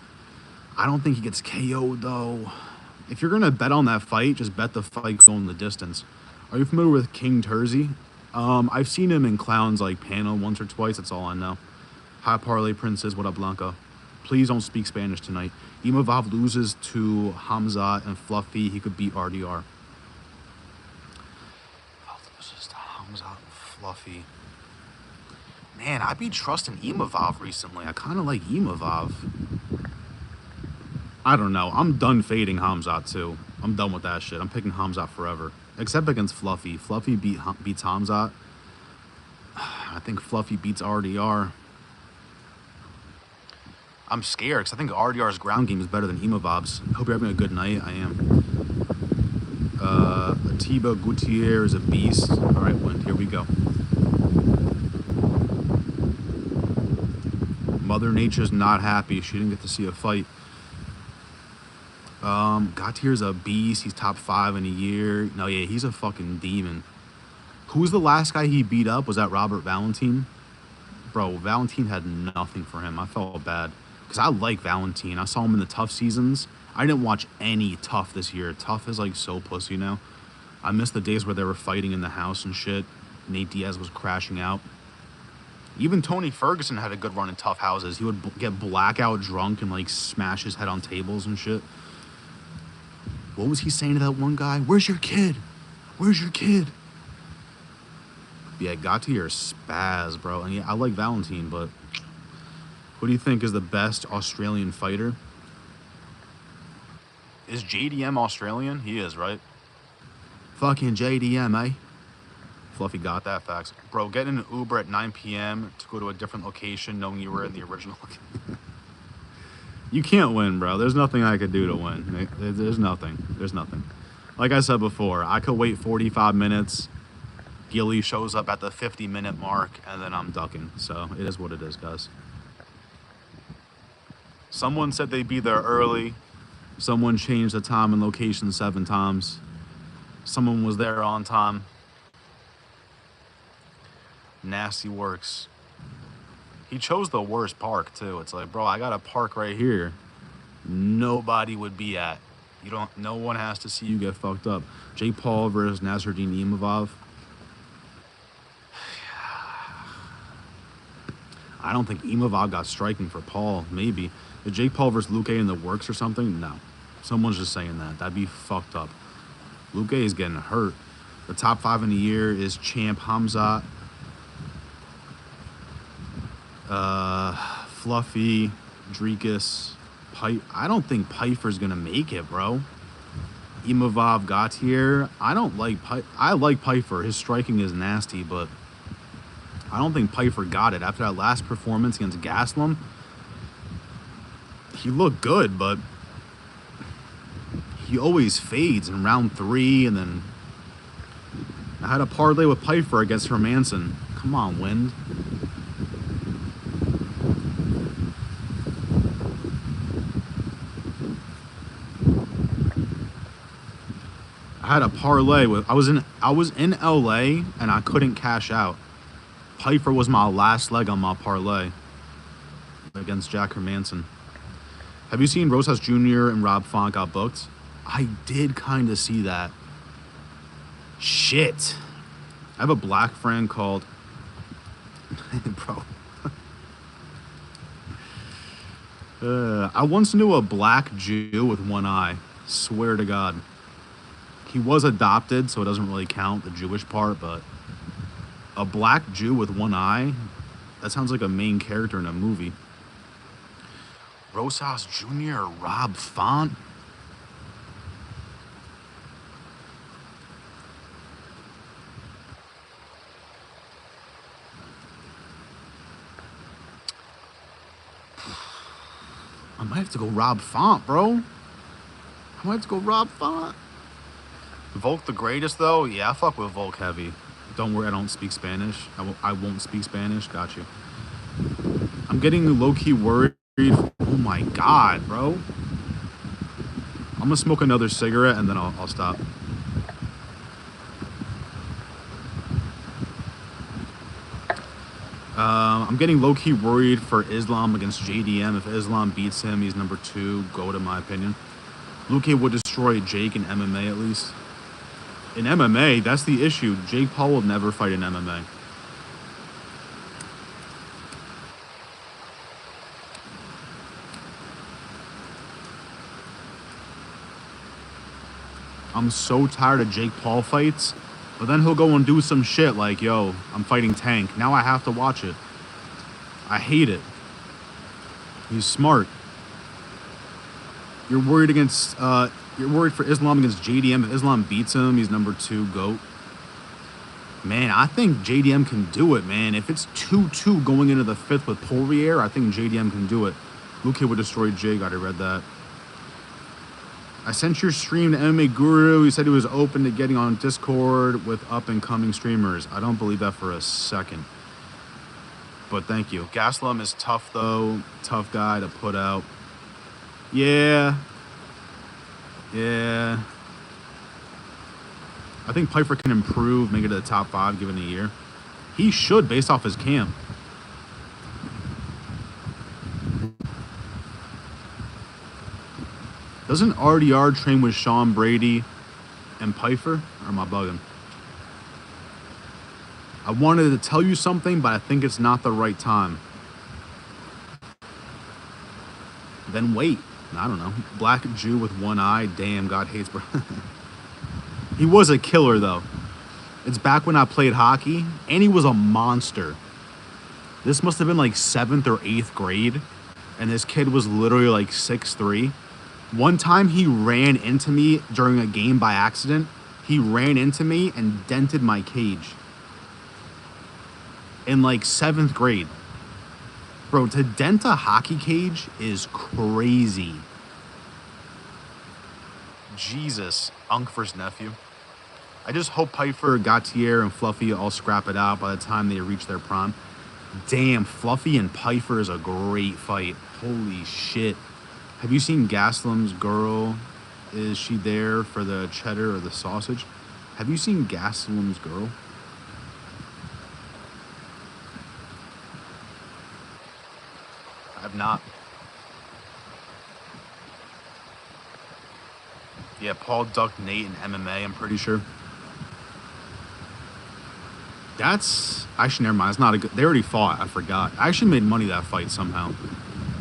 I don't think he gets KO'd, though. If you're going to bet on that fight, just bet the fight going the distance. Are you familiar with King Terzi? I've seen him in Clown's like panel once or twice. That's all I know. Hi, Parlay Princess. What up, Blanca? Please don't speak Spanish tonight. Imavov loses to Hamzat and Fluffy. He could beat RDR. Loses to Hamzat and Fluffy. Man, I be trusting Imavov recently. I kind of like Imavov. I don't know. I'm done fading Hamzat, too. I'm done with that shit. I'm picking Hamzat forever. Except against Fluffy. Fluffy beats Hamzat. I think Fluffy beats RDR. I'm scared because I think RDR's ground game is better than Imavov's. Hope you're having a good night. I am. Atiba Gutierrez is a beast. All right, Wind. Here we go. Mother Nature's not happy. She didn't get to see a fight. Gautier's a beast. He's top 5 in a year. No, yeah, he's a fucking demon. Who's the last guy he beat up? Was that Robert Valentin? Bro, Valentin had nothing for him. I felt bad. Because I like Valentin. I saw him in the tough seasons. I didn't watch any tough this year. Tough is like so pussy now. I miss the days where they were fighting in the house and shit. Nate Diaz was crashing out. Even Tony Ferguson had a good run in tough houses. He would get blackout drunk and like smash his head on tables and shit. What was he saying to that one guy? Where's your kid? Where's your kid? Yeah, Gautier spaz, bro. And yeah, I like Valentin, but who do you think is the best Australian fighter? Is JDM Australian? He is, right? Fucking JDM, eh? Fluffy got that facts. Bro, get in an Uber at 9 p.m. to go to a different location knowing you were in the original location. You can't win, bro. There's nothing I could do to win. There's nothing. There's nothing. Like I said before, I could wait 45 minutes, Gilly shows up at the 50-minute mark, and then I'm ducking. So it is what it is, guys. Someone said they'd be there early. Someone changed the time and location 7 times. Someone was there on time. Nasty works. He chose the worst park, too. It's like, bro, I got a park right here. Nobody would be at. No one has to see you get fucked up. Jake Paul versus Nasruddin Imavov. I don't think Imavov got striking for Paul. Maybe. Is Jake Paul versus Luque in the works or something? No. Someone's just saying that. That'd be fucked up. Luque is getting hurt. The top 5 in the year is Champ Hamzat, Fluffy, Drekus, I don't think Pfeiffer's gonna make it, bro. Imavov got here. I don't like I like Pfeiffer. His striking is nasty, but I don't think Pfeiffer got it. After that last performance against Gaslam, he looked good, but he always fades in round 3, and then I had a parlay with Pfeiffer against Hermanson. Come on, Wind. I had a parlay with I was in LA and I couldn't cash out. Pfeiffer was my last leg on my parlay against Jack Hermanson. Have you seen Rosas Jr. and Rob Font got booked? I did kind of see that. Shit. I have a black friend called bro. I once knew a black Jew with one eye. Swear to God. He was adopted, so it doesn't really count, the Jewish part, but a black Jew with one eye? That sounds like a main character in a movie. Rosas Jr. or Rob Font? I might have to go Rob Font, bro. I might have to go Rob Font. Volk the greatest, though? Yeah, I fuck with Volk heavy. Don't worry, I don't speak Spanish. I won't speak Spanish. Got you. I'm getting low-key worried. Oh, my God, bro. I'm going to smoke another cigarette, and then I'll stop. I'm getting low-key worried for Islam against JDM. If Islam beats him, he's number 2. GOAT, in my opinion. Luque would destroy Jake in MMA, at least. In MMA, that's the issue. Jake Paul will never fight in MMA. I'm so tired of Jake Paul fights, but then he'll go and do some shit like, yo, I'm fighting Tank. Now I have to watch it. I hate it. He's smart. You're worried for Islam against JDM. If Islam beats him, he's number 2 GOAT. Man, I think JDM can do it, man. If it's 2-2 going into the 5th with Poirier, I think JDM can do it. Luque would destroy Jake. I already read that. I sent your stream to MMA Guru. He said he was open to getting on Discord with up-and-coming streamers. I don't believe that for a second. But thank you. Gaslam is tough, though. Tough guy to put out. Yeah. I think Pfeiffer can improve, make it to the top 5 given a year. He should, based off his camp. Doesn't RDR train with Sean Brady and Pfeiffer? Or am I bugging? I wanted to tell you something, but I think it's not the right time. Then wait. I don't know. Black Jew with one eye. Damn, God hates bro. He was a killer, though. It's back when I played hockey, and he was a monster. This must have been like 7th or 8th grade, and this kid was literally like 6'3". One time he ran into me during a game by accident. He ran into me and dented my cage. In like 7th grade. Bro, to dent a hockey cage is crazy. Jesus. Unk versus nephew. I just hope Pfeiffer, Gautier, and Fluffy all scrap it out by the time they reach their prime. Damn, Fluffy and Pfeiffer is a great fight. Holy shit. Have you seen Gaslam's girl? Is she there for the cheddar or the sausage? Have you seen Gaslam's girl? I have not. Yeah, Paul ducked Nate in MMA, I'm pretty sure. That's actually, never mind. It's not a good. They already fought. I forgot. I actually made money that fight somehow.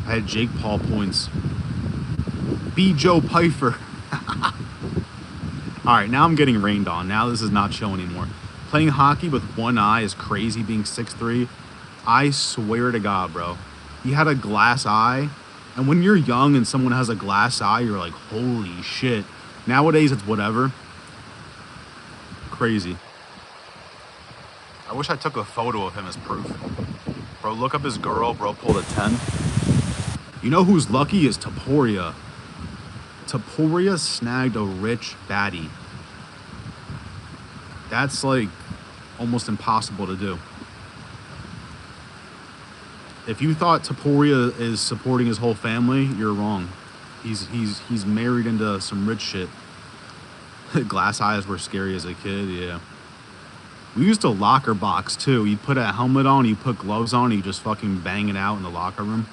I had Jake Paul points. B. Joe Pfeiffer. All right, now I'm getting rained on. Now this is not chill anymore. Playing hockey with one eye is crazy. Being 6'3", I swear to God, bro. He had a glass eye, and when you're young and someone has a glass eye, you're like, holy shit. Nowadays, it's whatever. Crazy. I wish I took a photo of him as proof. Bro, look up his girl. Bro pulled a 10. You know who's lucky is Taporia. Taporia snagged a rich baddie. That's like almost impossible to do. If you thought Taporia is supporting his whole family, you're wrong. He's married into some rich shit. Glass eyes were scary as a kid, yeah. We used to locker box too. You put a helmet on, you put gloves on, you just fucking bang it out in the locker room.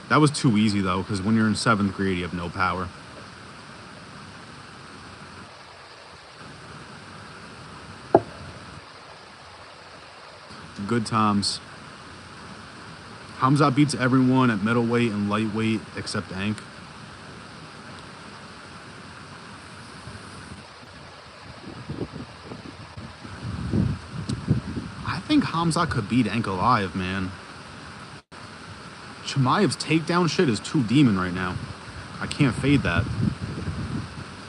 That was too easy though, because when you're in 7th grade, you have no power. Good times. Hamzat beats everyone at middleweight and lightweight except Ank. I think Hamzat could beat Ank alive, man. Chimaev's takedown shit is too demon right now. I can't fade that.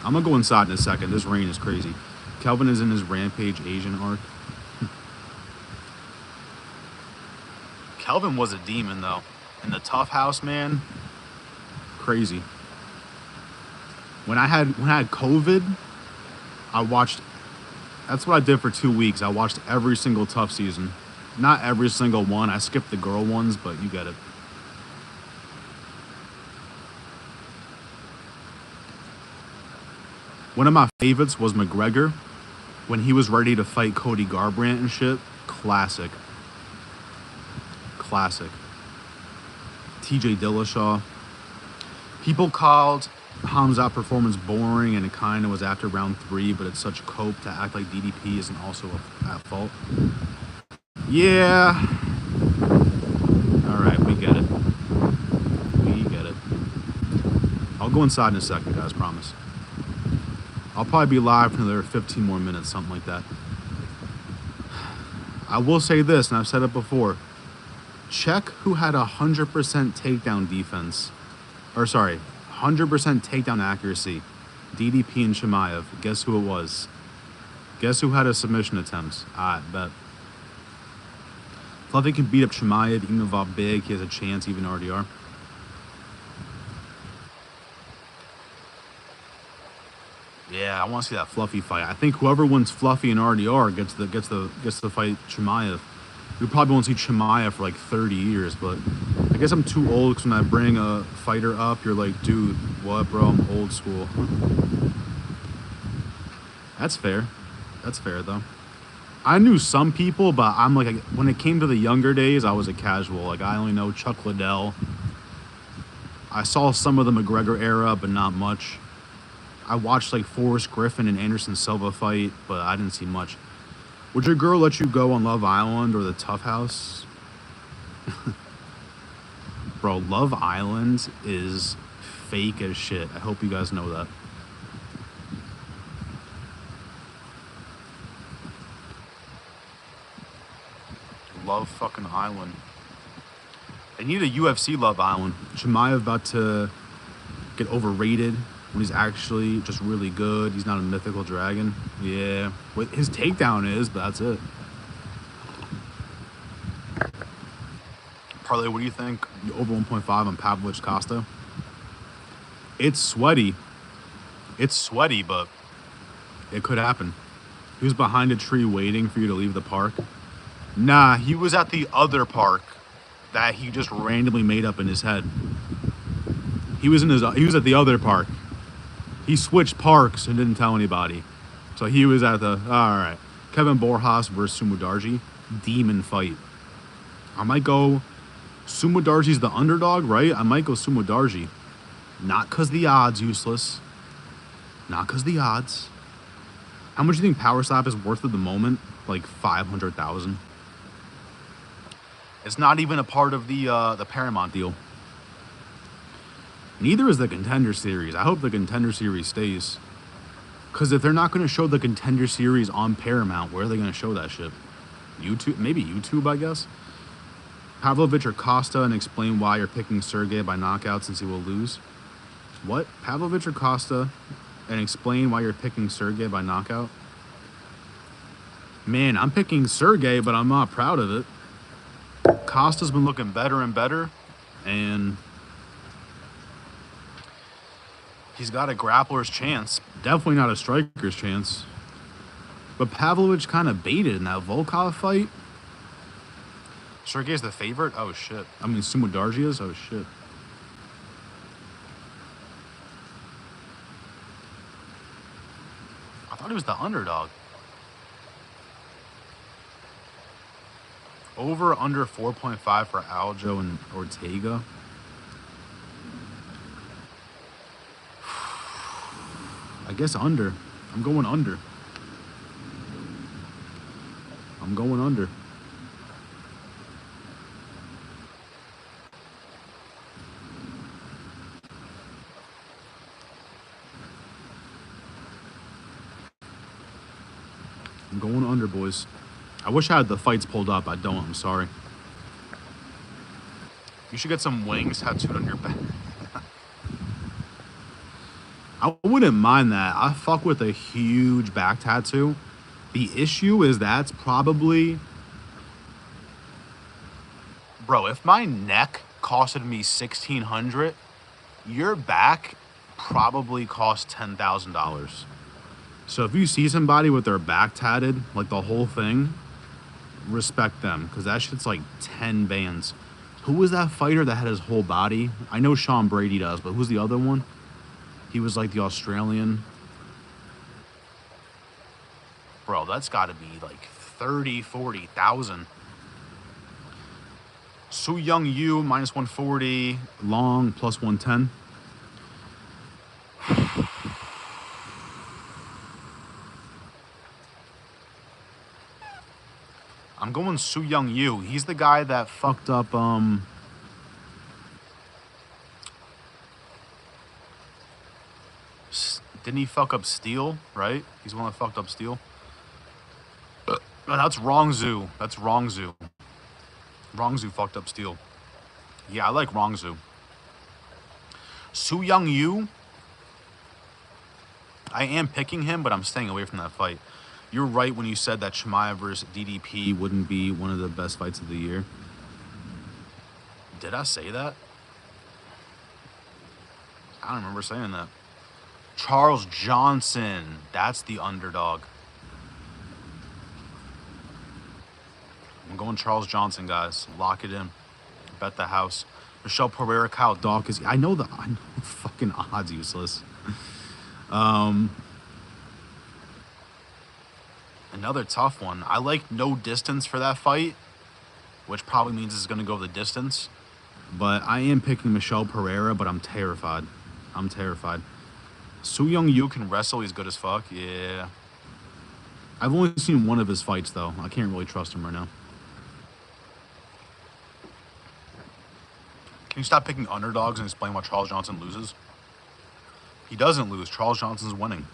I'm gonna go inside in a second. This rain is crazy. Kelvin is in his Rampage Asian arc. Kelvin was a demon though. In the tough house, man. Crazy. When I had COVID, I watched. That's what I did for 2 weeks. I watched every single tough season. Not every single one. I skipped the girl ones, but you get it. One of my favorites was McGregor when he was ready to fight Cody Garbrandt and shit. Classic. Classic. TJ Dillashaw. People called Hamzat performance boring, and it kind of was after round 3, but it's such cope to act like DDP isn't also at fault. Yeah. All right, we get it. We get it. I'll go inside in a second, guys, promise. I'll probably be live for another 15 more minutes, something like that. I will say this, and I've said it before. Check who had 100% takedown defense. Or sorry, 100% takedown accuracy. DDP and Chimaev. Guess who it was? Guess who had a submission attempt? I bet. Fluffy can beat up Chimaev, even if big. He has a chance, even RDR. Yeah, I want to see that Fluffy fight. I think whoever wins Fluffy and RDR gets the fight Chimaev. We probably won't see Chimaev for like 30 years, but I guess I'm too old because when I bring a fighter up, you're like, dude, what, bro? I'm old school. That's fair. That's fair, though. I knew some people, but I'm like, when it came to the younger days, I was a casual. Like, I only know Chuck Liddell. I saw some of the McGregor era, but not much. I watched like Forrest Griffin and Anderson Silva fight, but I didn't see much. Would your girl let you go on Love Island or the Tough House? Bro, Love Island is fake as shit. I hope you guys know that. Love fucking Island. They need a UFC Love Island. Chimaev about to get overrated when he's actually just really good. He's not a mythical dragon. Yeah. What his takedown is, but that's it. Parlay, what do you think? Over 1.5 on Pavlovich Costa. It's sweaty. It's sweaty, but It could happen. He was behind a tree waiting for you to leave the park. Nah, he was at the other park that he just randomly made up in his head. He was at the other park. He switched parks and didn't tell anybody. So he was at the, all right. Kevin Borjas versus Sumudarji. Demon fight. I might go, Sumudarji's the underdog, right? I might go Sumudarji. Not because the odds useless. Not because the odds. How much do you think Power Slap is worth at the moment? Like 500,000. It's not even a part of the Paramount deal. Neither is the Contender Series. I hope the Contender Series stays. Because if they're not going to show the Contender Series on Paramount, where are they going to show that shit? YouTube? Maybe YouTube, I guess. Pavlovich or Costa, and explain why you're picking Sergey by knockout since he will lose. What? Pavlovich or Costa, and explain why you're picking Sergey by knockout? Man, I'm picking Sergey, but I'm not proud of it. Costa's been looking better and better, and he's got a grappler's chance. Definitely not a striker's chance. But Pavlovich kind of baited in that Volkov fight. Sergey's the favorite? Oh, shit. I mean, Sumudarji is? Oh, shit. I thought he was the underdog. Over, under 4.5 for Aljo and Ortega. I guess under. I'm going under. I'm going under. I'm going under, boys. I wish I had the fights pulled up. I don't. I'm sorry. You should get some wings tattooed on your back. I wouldn't mind that. I fuck with a huge back tattoo. The issue is that's probably... Bro, if my neck costed me $1,600, your back probably costs $10,000. So if you see somebody with their back tatted, like the whole thing, respect them, because that shit's like 10 bands. Who was that fighter that had his whole body? I know Sean Brady does, but who's the other one? He was like the Australian. Bro, that's got to be like 30, 40,000. Su Young Yu, minus 140. Long, plus 110. I'm going Su Young Yu. He's the guy that fucked up, didn't he fuck up Steel, right? He's the one that fucked up Steel. No, that's Rongzu. That's Rongzu. Rongzu fucked up Steel. Yeah, I like Rongzu. Su Young Yu, I am picking him, but I'm staying away from that fight. You're right when you said that Chimaev versus DDP wouldn't be one of the best fights of the year. Did I say that? I don't remember saying that. Charles Johnson, that's the underdog. I'm going Charles Johnson, guys. Lock it in. Bet the house. Michelle Pereira, Kyle Dawkins. I know the fucking odds useless. Another tough one. I like no distance for that fight, which probably means it's going to go the distance. But I am picking Michelle Pereira, but I'm terrified. I'm terrified. Su Young Yu can wrestle. He's good as fuck. Yeah. I've only seen one of his fights, though. I can't really trust him right now. Can you stop picking underdogs and explain why Charles Johnson loses? He doesn't lose. Charles Johnson's winning.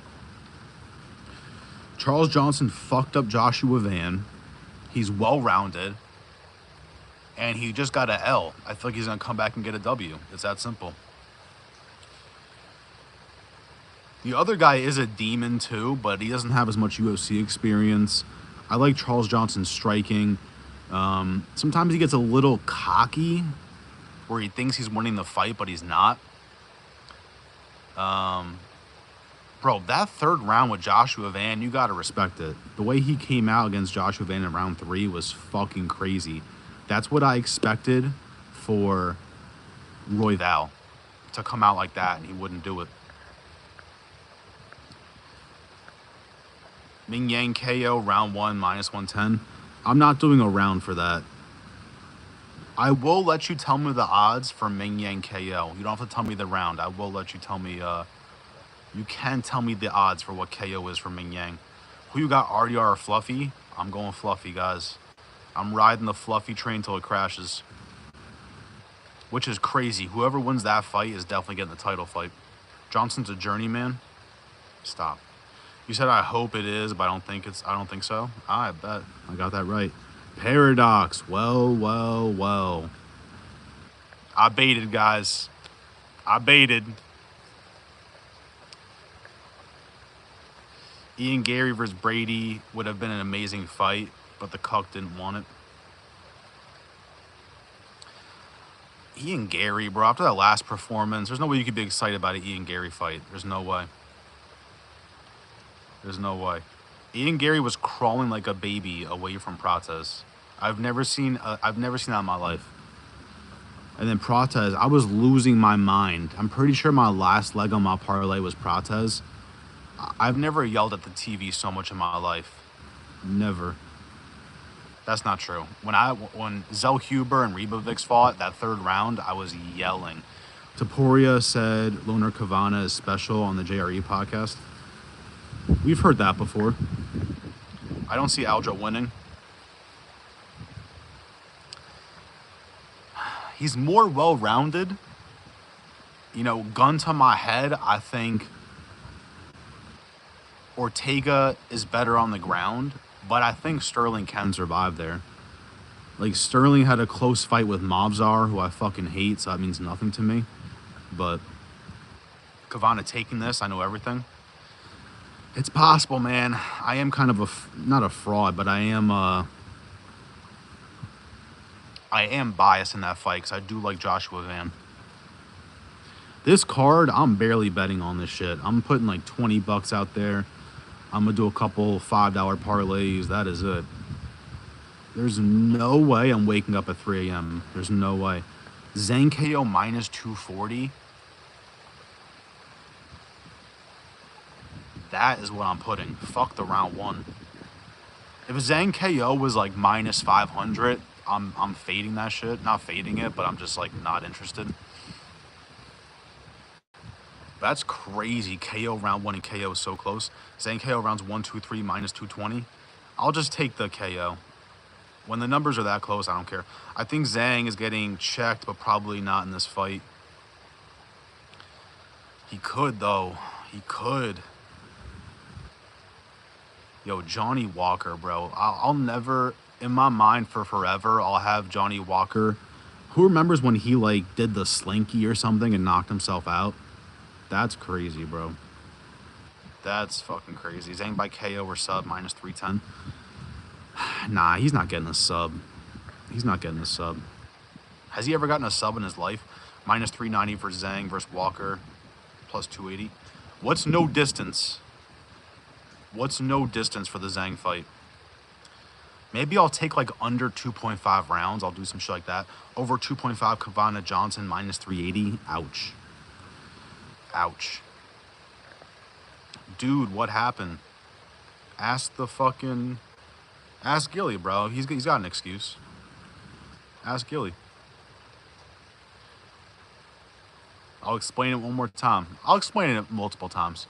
Charles Johnson fucked up Joshua Van. He's well-rounded. And he just got an L. I feel like he's going to come back and get a W. It's that simple. The other guy is a demon too, but he doesn't have as much UFC experience. I like Charles Johnson's striking. Sometimes he gets a little cocky where he thinks he's winning the fight, but he's not. Bro, that third round with Joshua Van, you got to respect it. The way he came out against Joshua Van in round 3 was fucking crazy. That's what I expected for Royval, to come out like that, and he wouldn't do it. Ming Yang KO round 1 minus 110. I'm not doing a round for that. I will let you tell me the odds for Ming Yang KO. You don't have to tell me the round. I will let you tell me. You can tell me the odds for what KO is for Ming Yang. Who you got, RDR or Fluffy? I'm going Fluffy, guys. I'm riding the Fluffy train till it crashes. Which is crazy. Whoever wins that fight is definitely getting the title fight. Johnson's a journeyman. Stop. You said I hope it is, but I don't think so. I bet. I got that right. Paradox. Well. I baited, guys. I baited. Ian Gary versus Brady would have been an amazing fight, but the cuck didn't want it. Ian Gary, bro, after that last performance, there's no way you could be excited about an Ian Gary fight. There's no way. There's no way. Ian Gary was crawling like a baby away from Prates. I've never seen that in my life. And then Prates, I was losing my mind. I'm pretty sure my last leg on my parlay was Prates. I've never yelled at the TV so much in my life. Never. That's not true. When Zell Huber and Ribovics fought that third round, I was yelling. Taporia said Loner Kavana is special on the JRE podcast. We've heard that before. I don't see Aljo winning. He's more well-rounded. You know, gun to my head, I think Ortega is better on the ground, but I think Sterling can survive there. Like, Sterling had a close fight with Mobzar, who I fucking hate, so that means nothing to me. But Kavana taking this, I know everything. It's possible, man. I am kind of not a fraud, but I am biased in that fight because I do like Joshua Van. This card, I'm barely betting on this shit. I'm putting like $20 out there. I'm going to do a couple $5 parlays. That is it. There's no way I'm waking up at 3 a.m. There's no way. Zhang KO minus 240. That is what I'm putting. Fuck the round 1. If Zhang KO was like minus 500, I'm fading that shit. Not fading it, but I'm just like not interested. That's crazy. KO round 1 and KO is so close. Zhang KO rounds 1, 2, 3 minus 220. I'll just take the KO. When the numbers are that close, I don't care. I think Zhang is getting checked, but probably not in this fight. He could, though. He could. Yo, Johnny Walker, bro. I'll never, in my mind for forever, I'll have Johnny Walker. Who remembers when he, like, did the slinky or something and knocked himself out? That's crazy, bro. That's fucking crazy. Zhang by KO or sub minus 310. Nah, he's not getting a sub. He's not getting a sub. Has he ever gotten a sub in his life? Minus 390 for Zhang versus Walker. Plus 280. What's no distance? What's no distance for the Zhang fight? Maybe I'll take like under 2.5 rounds. I'll do some shit like that. Over 2.5 Kavana Johnson minus 380. Ouch. Ouch. Dude, what happened? Ask Gilly, bro. He's got an excuse. Ask Gilly. I'll explain it one more time. I'll explain it multiple times.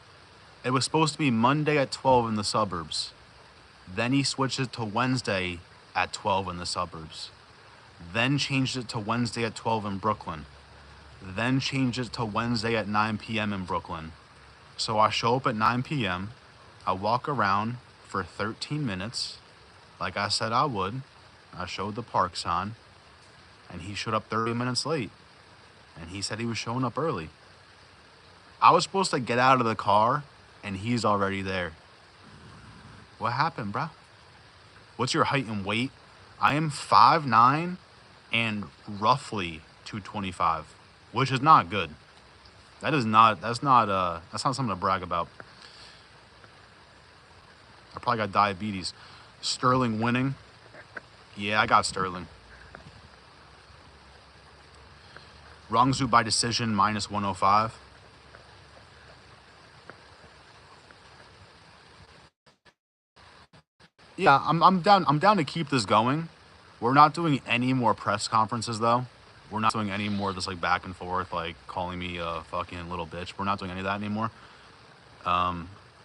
It was supposed to be Monday at 12 in the suburbs. Then he switched it to Wednesday at 12 in the suburbs. Then changed it to Wednesday at 12 in Brooklyn. Then changed it to Wednesday at 9 p.m. in Brooklyn. So I show up at 9 p.m. I walk around for 13 minutes, like I said I would. I showed the park sign, and he showed up 30 minutes late. And he said he was showing up early. I was supposed to get out of the car, and he's already there. What happened, bro? What's your height and weight? I am 5'9" and roughly 225, which is not good. That's not something to brag about. probably got diabetes. Sterling winning. Yeah, I got Sterling. Rongzhu by decision, minus 105. Yeah, I'm down. I'm down to keep this going. We're not doing any more press conferences though. We're not doing any more just like back and forth, like calling me a fucking little bitch. We're not doing any of that anymore.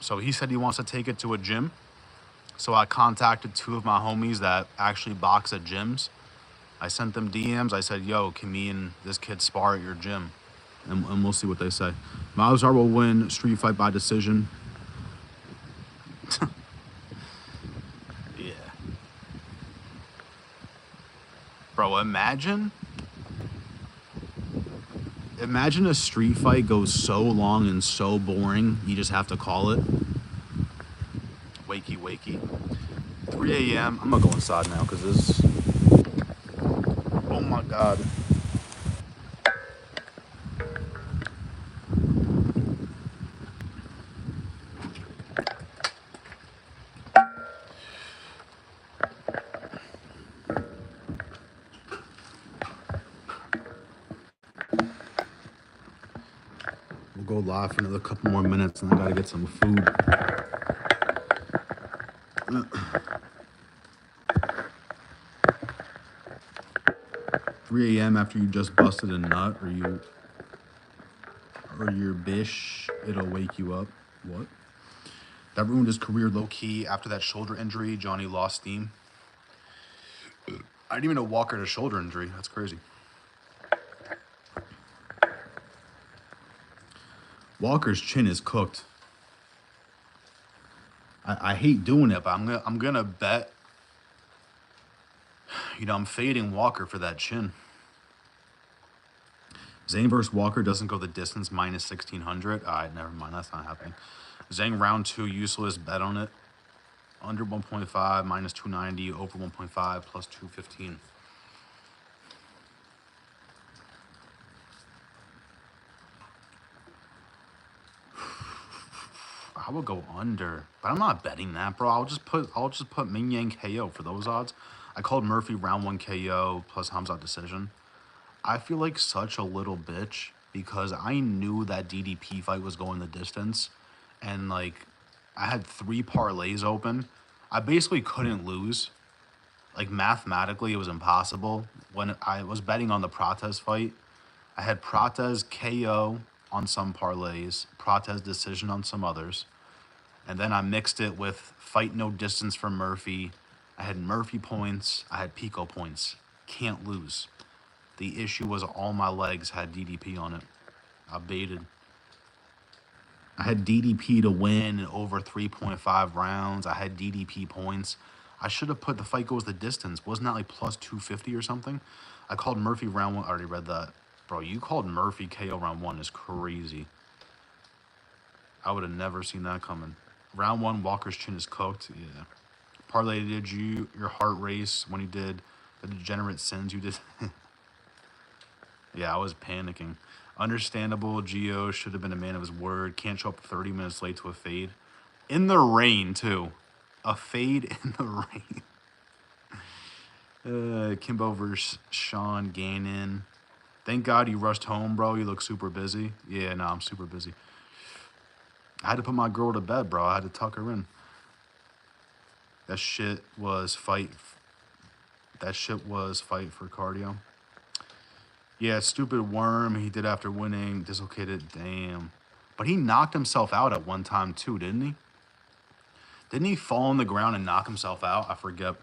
So he said he wants to take it to a gym. So I contacted 2 of my homies that actually box at gyms. I sent them DMs. I said, yo, can me and this kid spar at your gym? And we'll see what they say. Mawzar will win street fight by decision. Yeah. Bro, imagine a street fight goes so long and so boring, you just have to call it. Wakey, wakey. 3 a.m. I'm gonna go inside now because this. Oh my god. We'll go live for another couple more minutes and I gotta get some food. 3 a.m. after you just busted a nut or your bish, it'll wake you up. What? That ruined his career low key. After that shoulder injury, Johnny lost steam. I didn't even know Walker had a shoulder injury. That's crazy. Walker's chin is cooked. I hate doing it, but I'm gonna bet. You know, I'm fading Walker for that chin. Zhang versus Walker doesn't go the distance, minus 1600. All right, never mind. That's not happening. Zhang round 2, useless. Bet on it. Under 1.5, minus 290. Over 1.5, plus 215. I would go under, but I'm not betting that, bro. I'll just put Ming Yang KO for those odds. I called Murphy round 1 KO plus Hamzat decision. I feel like such a little bitch because I knew that DDP fight was going the distance, and like I had 3 parlays open. I basically couldn't lose. Like mathematically, it was impossible. When I was betting on the Prates fight, I had Prates KO on some parlays, Prates decision on some others. And then I mixed it with fight no distance for Murphy. I had Murphy points. I had Pico points. Can't lose. The issue was all my legs had DDP on it. I baited. I had DDP to win in over 3.5 rounds. I had DDP points. I should have put the fight goes the distance. Wasn't that like plus 250 or something? I called Murphy round 1. I already read that. Bro, you called Murphy KO round 1 is crazy. I would have never seen that coming. Round 1, Walker's chin is cooked. Yeah. Parlay, did your heart race when you did the degenerate sins you did? Yeah, I was panicking. Understandable, Gio should have been a man of his word. Can't show up 30 minutes late to a fade. In the rain, too. A fade in the rain. Kimbo versus Sean Gannon. Thank God you rushed home, bro. You look super busy. Yeah, no, I'm super busy. I had to put my girl to bed, bro. I had to tuck her in. That shit was fight. That shit was fight for cardio. Yeah, stupid worm he did after winning. Dislocated. Damn. But he knocked himself out at one time too, didn't he? Didn't he fall on the ground and knock himself out? I forget.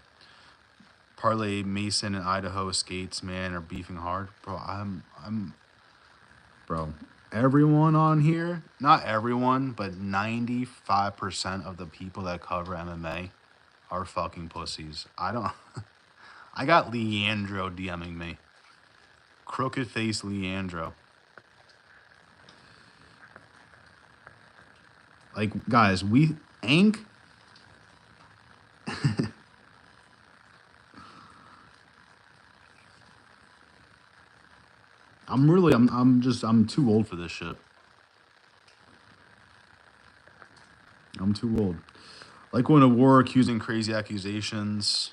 Parlay, Mason and Idaho skates, man, are beefing hard. Bro, Bro, everyone on here, not everyone, but 95% of the people that cover MMA are fucking pussies. I got Leandro DMing me. Crooked face Leandro. Like, guys, Ank. I'm too old for this shit. I'm too old. Like going to war accusing crazy accusations.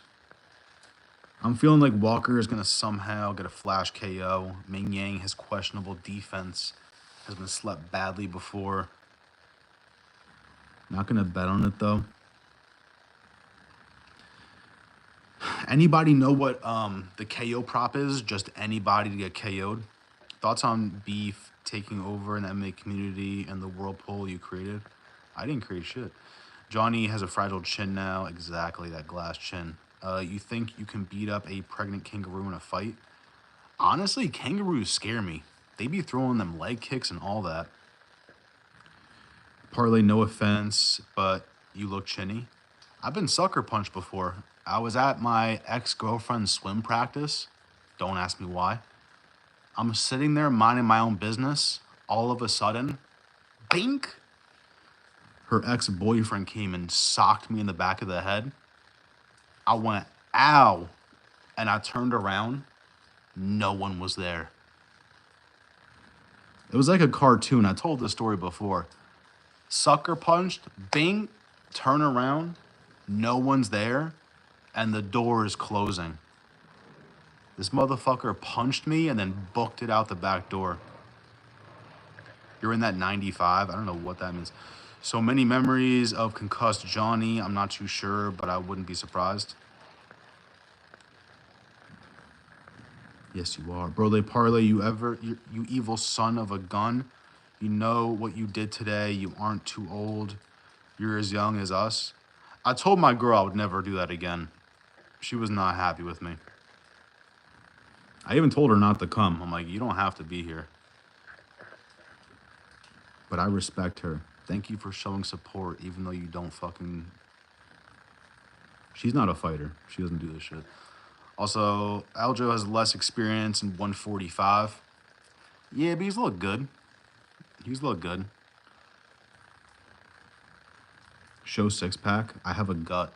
I'm feeling like Walker is going to somehow get a flash KO. Ming Yang, his questionable defense, has been slept badly before. Not going to bet on it, though. Anybody know what the KO prop is? Just anybody to get KO'd? Thoughts on beef taking over in the MMA community and the whirlpool you created? I didn't create shit. Johnny has a fragile chin now. Exactly, that glass chin. You think you can beat up a pregnant kangaroo in a fight? Honestly, kangaroos scare me. They be throwing them leg kicks and all that. Parlay, no offense, but you look chinny. I've been sucker punched before. I was at my ex-girlfriend's swim practice. Don't ask me why. I'm sitting there minding my own business. All of a sudden, bink! Her ex-boyfriend came and socked me in the back of the head. I went, ow! And I turned around. No one was there. It was like a cartoon. I told this story before. Sucker punched, bing, turn around, no one's there, and the door is closing. This motherfucker punched me and then booked it out the back door. You're in that 95. I don't know what that means. So many memories of concussed Johnny. I'm not too sure, but I wouldn't be surprised. Yes, you are. Bro, they parlay you evil son of a gun. You know what you did today. You aren't too old. You're as young as us. I told my girl I would never do that again. She was not happy with me. I even told her not to come. I'm like, you don't have to be here. But I respect her. Thank you for showing support, even though you don't fucking... She's not a fighter. She doesn't do this shit. Also, Aljo has less experience in 145. Yeah, but he's look good. He's look good. Show six-pack. I have a gut.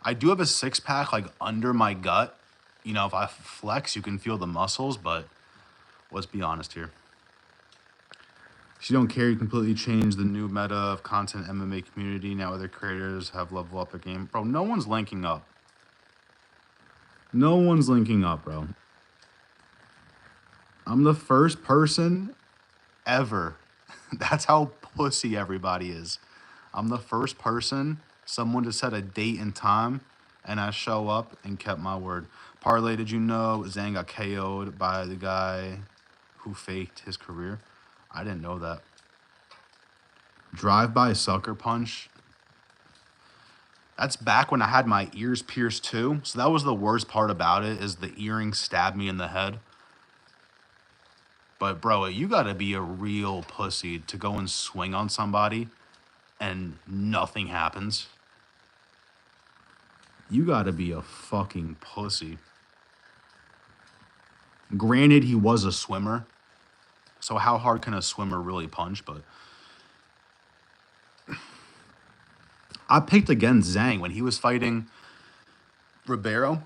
I do have a six-pack, like, under my gut. You know, if I flex, you can feel the muscles, but let's be honest here. She don't care. You completely changed the new meta of content MMA community. Now other creators have leveled up a game. Bro, no one's linking up. No one's linking up, bro. I'm the first person ever. That's how pussy everybody is. I'm the first person, someone to set a date and time, and I show up and kept my word. Parlay, did you know Zhang got KO'd by the guy who faked his career? I didn't know that. Drive-by sucker punch. That's back when I had my ears pierced too. So that was the worst part about it, is the earring stabbed me in the head. But bro, you gotta be a real pussy to go and swing on somebody and nothing happens. You gotta be a fucking pussy. Granted, he was a swimmer. So how hard can a swimmer really punch? But I picked against Zhang when he was fighting Ribeiro.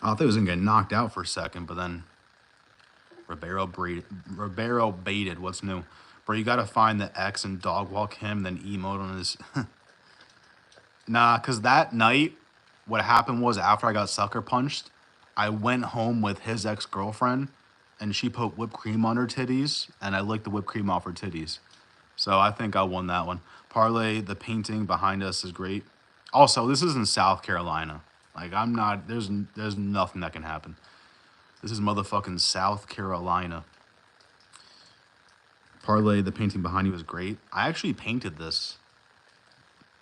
I thought he was gonna get knocked out for a second, but then Ribeiro baited. What's new? Bro, you gotta find the X and dog walk him, then emote on his... Nah, because that night, what happened was after I got sucker punched, I went home with his ex-girlfriend, and she put whipped cream on her titties, and I licked the whipped cream off her titties. So I think I won that one. Parlay, the painting behind us is great. Also, this is in South Carolina. Like, I'm not... There's nothing that can happen. This is motherfucking South Carolina. Parlay, the painting behind you is great. I actually painted this.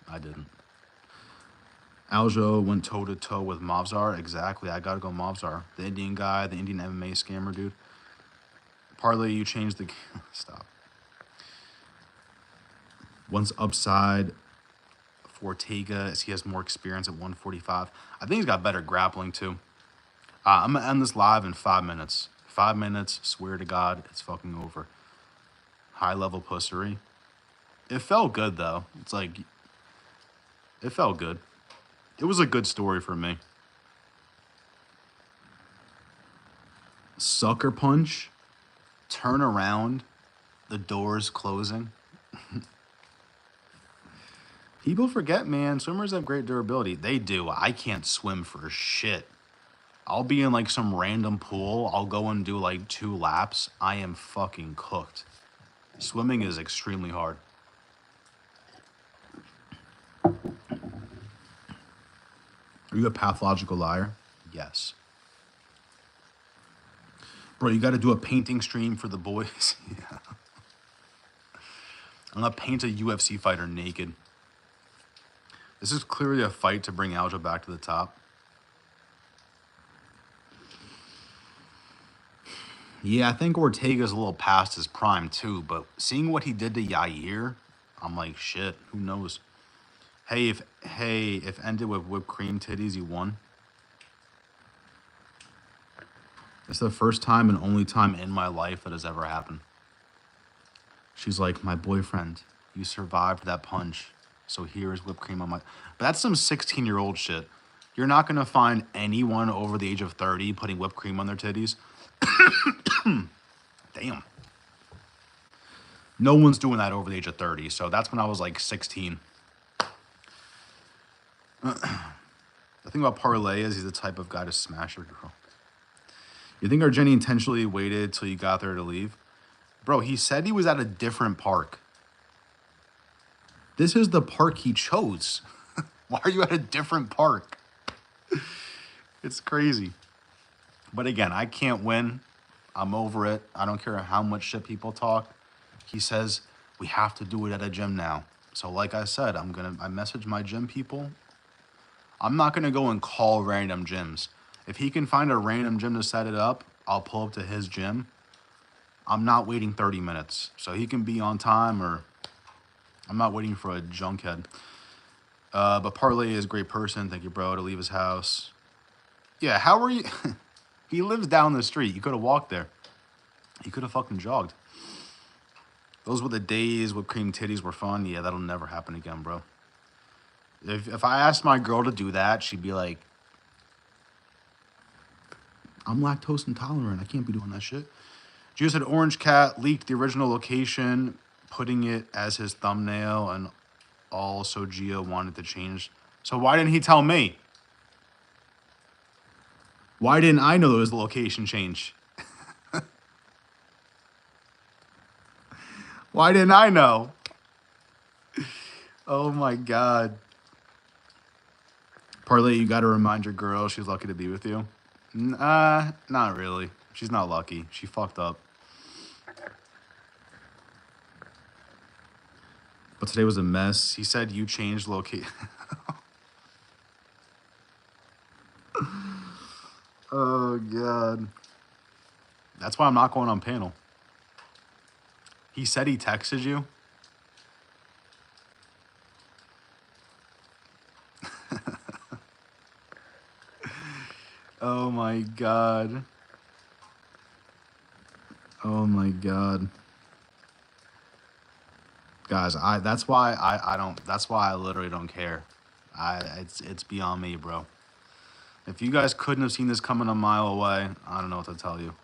I didn't. Aljo went toe-to-toe with Mavzar. Exactly. I gotta go Mavzar. The Indian guy, the Indian MMA scammer, dude. Parlay, you changed the... Stop. Once upside, Fortega, he has more experience at 145. I think he's got better grappling, too. I'm going to end this live in 5 minutes. 5 minutes, swear to God, it's fucking over. High-level pussery. It felt good, though. It's like... It felt good. It was a good story for me. Sucker punch. Turn around. The door's closing. People forget, man, swimmers have great durability. They do. I can't swim for shit. I'll be in like some random pool. I'll go and do like 2 laps. I am fucking cooked. Swimming is extremely hard. Are you a pathological liar? Yes. Bro, you got to do a painting stream for the boys. Yeah. I'm going to paint a UFC fighter naked. This is clearly a fight to bring Aljo back to the top. Yeah, I think Ortega's a little past his prime too, but seeing what he did to Yair, I'm like, shit, who knows? Hey, if ended with whipped cream titties, you won. It's the first time and only time in my life that has ever happened. She's like, my boyfriend, you survived that punch, so here's whipped cream on my... But that's some 16-year-old shit. You're not going to find anyone over the age of 30 putting whipped cream on their titties. Damn. No one's doing that over the age of 30, so that's when I was like 16. The thing about Parlay is he's the type of guy to smash your girl. You think our Jenny intentionally waited till you got there to leave? Bro, he said he was at a different park. This is the park he chose. Why are you at a different park? It's crazy. But again, I can't win. I'm over it. I don't care how much shit people talk. He says, we have to do it at a gym now. So like I said, I message my gym people. I'm not going to go and call random gyms. If he can find a random gym to set it up, I'll pull up to his gym. I'm not waiting 30 minutes. So he can be on time, or I'm not waiting for a junkhead. But Parlay is a great person. Thank you, bro, to leave his house. Yeah, how are you? He lives down the street. You could have walked there. You could have fucking jogged. Those were the days with cream titties were fun. Yeah, that'll never happen again, bro. If I asked my girl to do that, she'd be like, I'm lactose intolerant. I can't be doing that shit. Gio said Orange Cat leaked the original location, putting it as his thumbnail, and also Gio wanted to change. So why didn't he tell me? Why didn't I know there was the location change? Why didn't I know? Oh my God. Parlay, you got to remind your girl she's lucky to be with you. Not really. She's not lucky. She fucked up. But today was a mess. He said you changed location. Oh, God. That's why I'm not going on panel. He said he texted you. Oh, my God. Oh, my God. Guys, that's why I literally don't care. It's beyond me, bro. If you guys couldn't have seen this coming a mile away, I don't know what to tell you.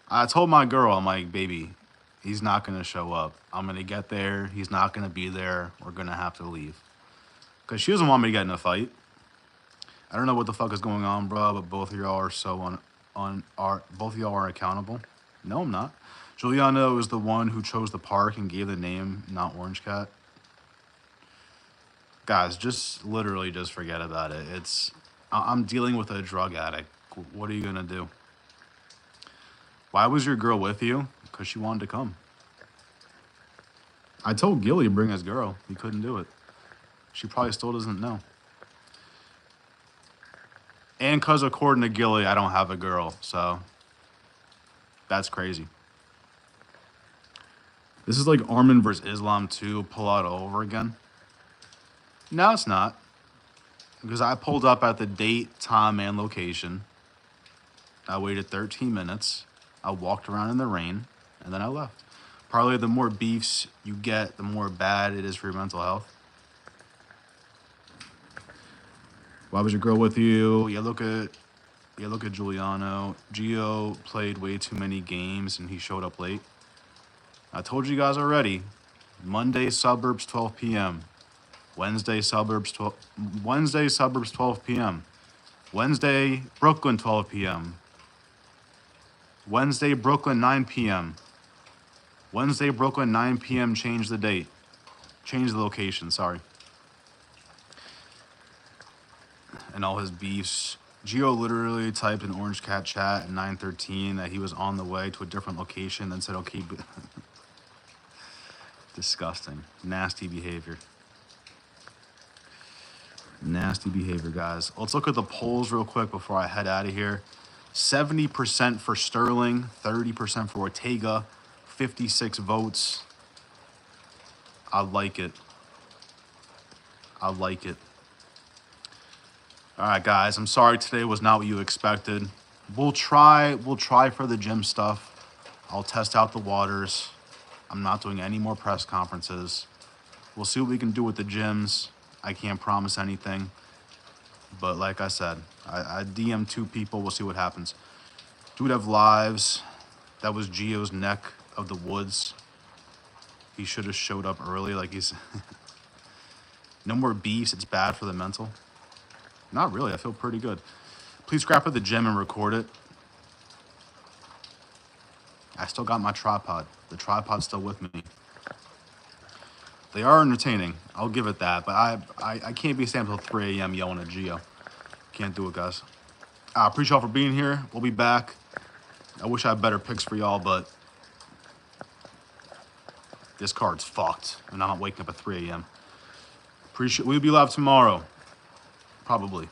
I told my girl, I'm like, baby, he's not going to show up. I'm going to get there. He's not going to be there. We're going to have to leave. Because she doesn't want me to get in a fight. I don't know what the fuck is going on, bro, but both of y'all are so both of y'all are accountable. No, I'm not. Giuliano is the one who chose the park and gave the name, not Orange Cat. Guys, just literally just forget about it. I'm dealing with a drug addict. What are you going to do? Why was your girl with you? Because she wanted to come. I told Gilly to bring his girl. He couldn't do it. She probably still doesn't know. And because according to Gilly, I don't have a girl. So that's crazy. This is like Armin versus Islam 2 pull out over again. No, it's not. Because I pulled up at the date, time, and location. I waited 13 minutes. I walked around in the rain, and then I left. Probably the more beefs you get, the more bad it is for your mental health. Why was your girl with you? Yeah, look at Giuliano. Gio played way too many games, and he showed up late. I told you guys already. Monday, suburbs, 12 p.m. Wednesday, suburbs 12 p.m. Wednesday, Brooklyn, 12 p.m. Wednesday, Brooklyn, 9 p.m. Wednesday, Brooklyn, 9 p.m. Change the date. Change the location, sorry. And all his beefs. Gio literally typed in Orange Cat chat at 9:13 that he was on the way to a different location, then said, okay. Disgusting. Nasty behavior. Nasty behavior, guys. Let's look at the polls real quick before I head out of here. 70% for Sterling, 30% for Ortega, 56 votes. I like it. I like it. All right, guys. I'm sorry today was not what you expected. We'll try for the gym stuff. I'll test out the waters. I'm not doing any more press conferences. We'll see what we can do with the gyms. I can't promise anything. But like I said, I DM 2 people. We'll see what happens. Dude have lives. That was Gio's neck of the woods. He should have showed up early. Like he's... No more beefs. It's bad for the mental. Not really. I feel pretty good. Please scrap at the gym and record it. I still got my tripod. The tripod's still with me. They are entertaining. I'll give it that. But I can't be staying until 3 a.m. yelling at Gio. Can't do it, guys. I appreciate y'all for being here. We'll be back. I wish I had better picks for y'all, but this card's fucked. And I'm not waking up at 3 a.m. We'll be live tomorrow. Probably.